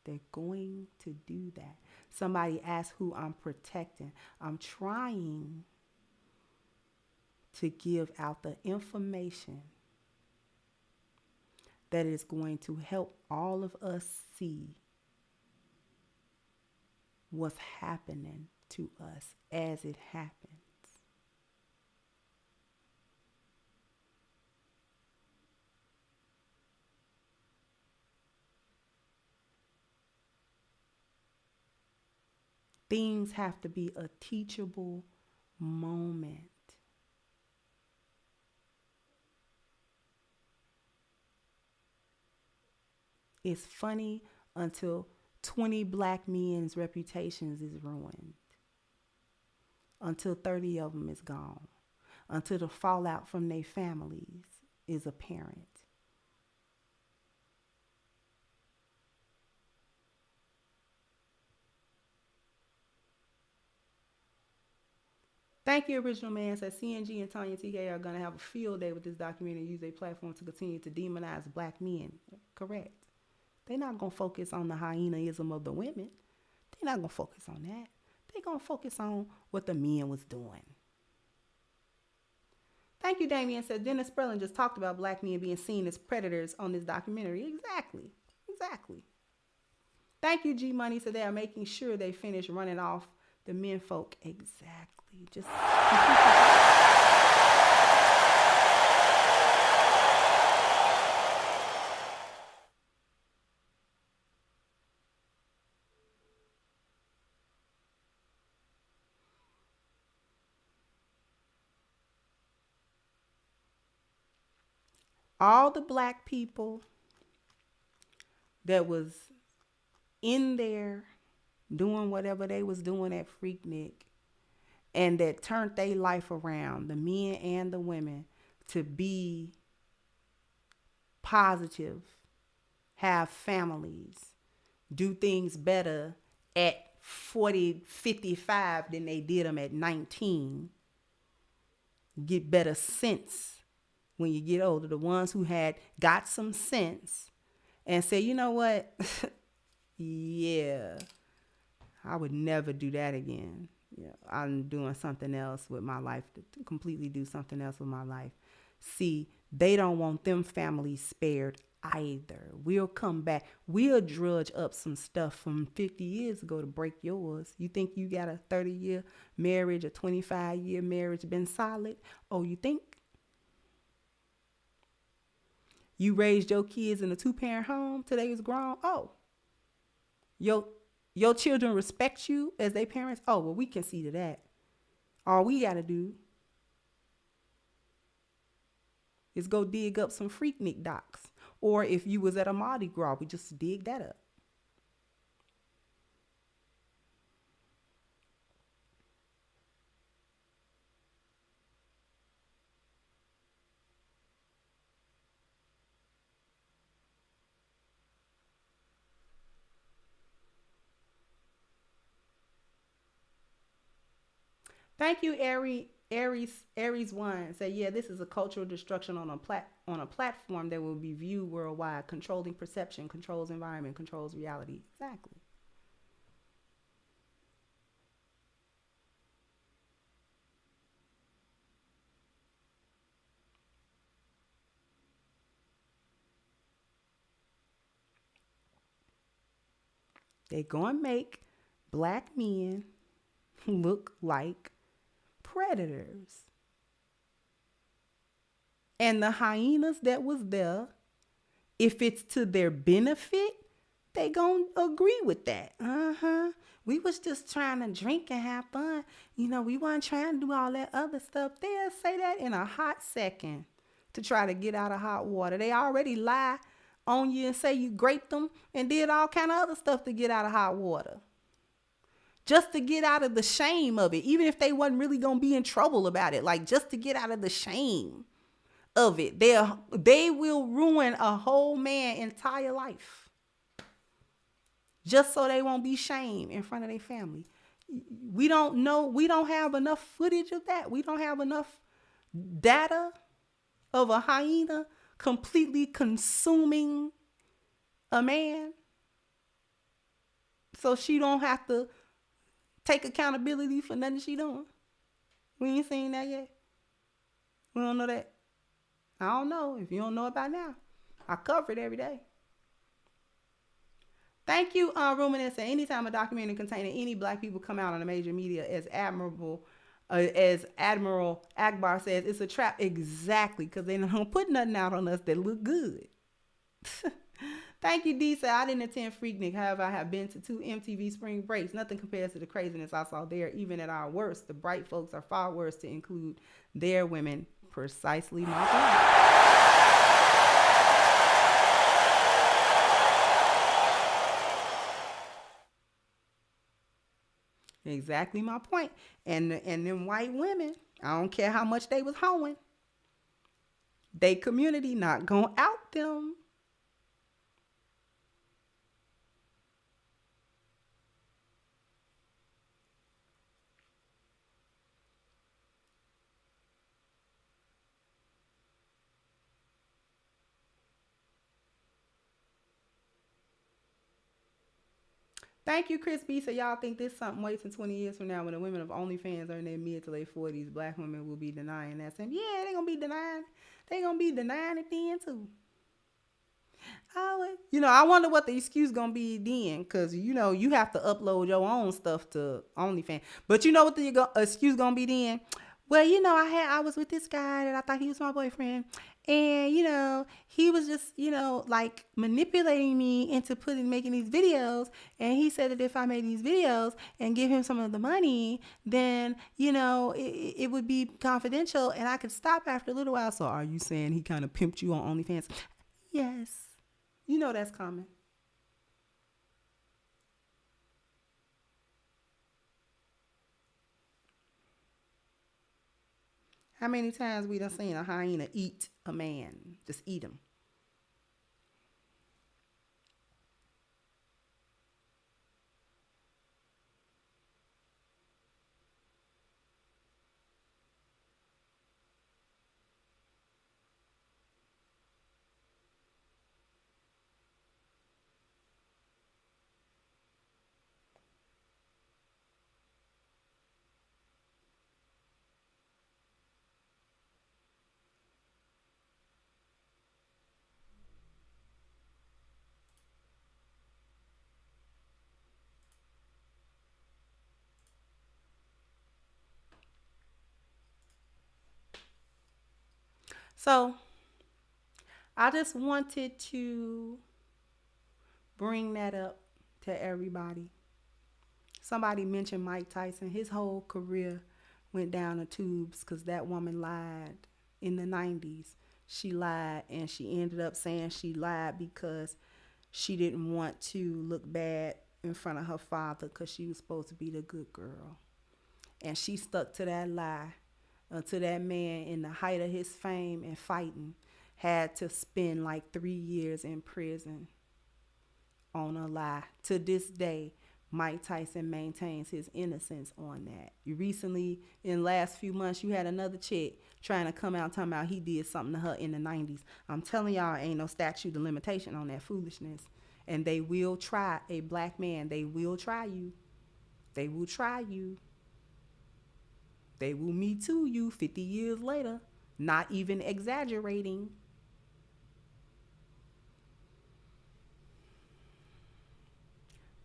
[SPEAKER 1] They're going to do that. Somebody asked who I'm protecting. I'm trying to give out the information that is going to help all of us see what's happening to us as it happens. Things have to be a teachable moment. It's funny until 20 black men's reputations is ruined. Until 30 of them is gone. Until the fallout from their families is apparent. Thank you, Original Man. Says CNG and Tanya TK are going to have a field day with this documentary and use their platform to continue to demonize black men. Correct. They're not going to focus on the hyenaism of the women. They're not going to focus on that. They're going to focus on what the men was doing. Thank you, Damien. Said Dennis Sperling just talked about black men being seen as predators on this documentary. Exactly. Thank you, G Money. Said they are making sure they finish running off the men folk. Exactly. Just all the black people that was in there doing whatever they was doing at Freaknik and that turned their life around, the men and the women, to be positive, have families, do things better at 40, 55 than they did them at 19, get better sense when you get older. The ones who had got some sense and say, you know what? Yeah, I would never do that again. Yeah, I'm doing something else with my life, to completely do something else with my life. See, they don't want them families spared either. We'll come back. We'll drudge up some stuff from 50 years ago to break yours. You think you got a 30-year marriage, a 25-year marriage been solid? Oh, you think? You raised your kids in a 2-parent home till they was grown? Oh, your children respect you as their parents? Oh, well, we can see to that. All we got to do is go dig up some Freaknik docs. Or if you was at a Mardi Gras, we just dig that up. Thank you, Aries One. Say, yeah, this is a cultural destruction on a platform that will be viewed worldwide. Controlling perception, controls environment, controls reality. Exactly. They're going to make black men look like predators. And the hyenas that was there, if it's to their benefit, they gonna agree with that. We was just trying to drink and have fun. You know, we weren't trying to do all that other stuff. They'll say that in a hot second to try to get out of hot water. They already lie on you and say you raped them and did all kind of other stuff to get out of hot water. Just to get out of the shame of it, even if they wasn't really gonna be in trouble about it, like just to get out of the shame of it. They will ruin a whole man's entire life. just so they won't be shamed in front of their family. We don't know. We don't have enough footage of that. We don't have enough data of a hyena completely consuming a man, so she don't have to take accountability for nothing she doing. We ain't seen that yet. We don't know that. I don't know. If you don't know it by now, I cover it every day. Thank you, Ruminants. Anytime a documentary containing any black people come out on the major media, as Admiral Akbar says, it's a trap. Exactly, because they don't put nothing out on us that look good. Thank you, D. Said, I didn't attend Freaknik. However, I have been to 2 MTV spring breaks. Nothing compares to the craziness I saw there. Even at our worst, the bright folks are far worse, to include their women. Precisely my point. Exactly my point. And them white women, I don't care how much they was hoeing, they community not gonna out them. Thank you, Chris B. So y'all think this something waits in 20 years from now when the women of OnlyFans are in their mid to late 40s, black women will be denying that same? Yeah, they gonna be denying. They gonna be denying it then too. I wonder what the excuse gonna be then, because you have to upload your own stuff to OnlyFans. But you know what the excuse gonna be then? Well, I was with this guy that I thought he was my boyfriend, and he was just like manipulating me into making these videos, and he said that if I made these videos and give him some of the money, then it would be confidential and I could stop after a little while. So are you saying he kind of pimped you on OnlyFans? Yes. That's coming. How many times we done seen a hyena eat a man? Just eat him. So I just wanted to bring that up to everybody. Somebody mentioned Mike Tyson. His whole career went down the tubes because that woman lied in the 90s. She lied, and she ended up saying she lied because she didn't want to look bad in front of her father because she was supposed to be the good girl. And she stuck to that lie until that man, in the height of his fame and fighting, had to spend like 3 years in prison on a lie. To this day, Mike Tyson maintains his innocence on that. You recently, in the last few months, you had another chick trying to come out talking about he did something to her in the 90s. I'm telling y'all, ain't no statute of limitation on that foolishness. And they will try a black man. They will try you. They will try you. They will Me Too you 50 years later. Not even exaggerating.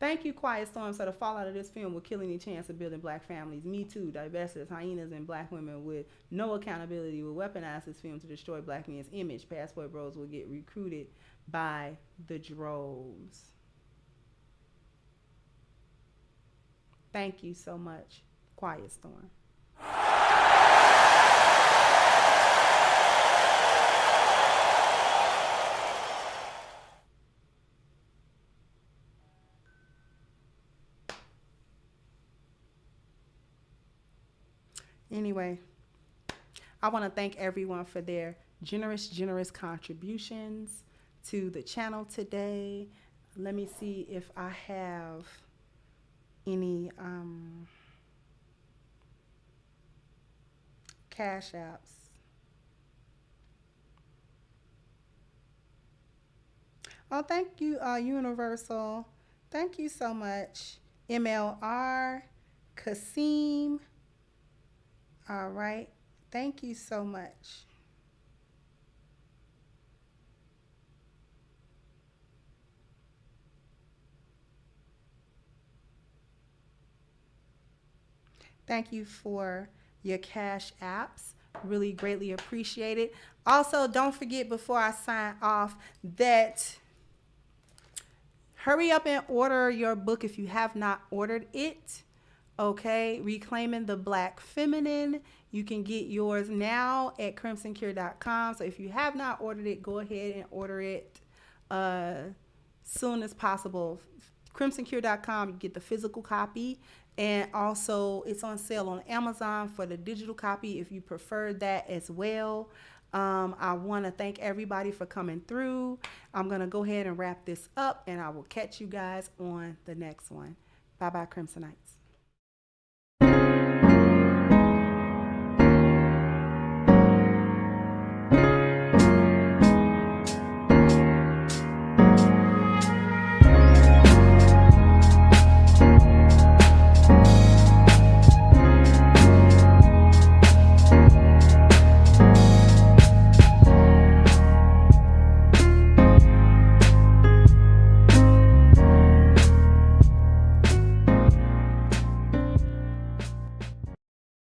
[SPEAKER 1] Thank you, Quiet Storm. So the fallout of this film will kill any chance of building black families. Me Too, divested hyenas and black women with no accountability will weaponize this film to destroy black men's image. Passport bros will get recruited by the droves. Thank you so much, Quiet Storm. Anyway, I want to thank everyone for their generous contributions to the channel today. Let me see if I have any cash apps. Oh, thank you, Universal. Thank you so much. MLR, Kasim. All right. Thank you so much. Thank you for your cash apps. Really greatly appreciate it. Also, don't forget before I sign off that hurry up and order your book if you have not ordered it. Okay, Reclaiming the Black Feminine. You can get yours now at crimsoncure.com. So if you have not ordered it, go ahead and order it soon as possible. Crimsoncure.com, you get the physical copy, and also it's on sale on Amazon for the digital copy if you prefer that as well. I want to thank everybody for coming through. I'm going to go ahead and wrap this up, and I will catch you guys on the next one. Bye-bye, Crimsonites.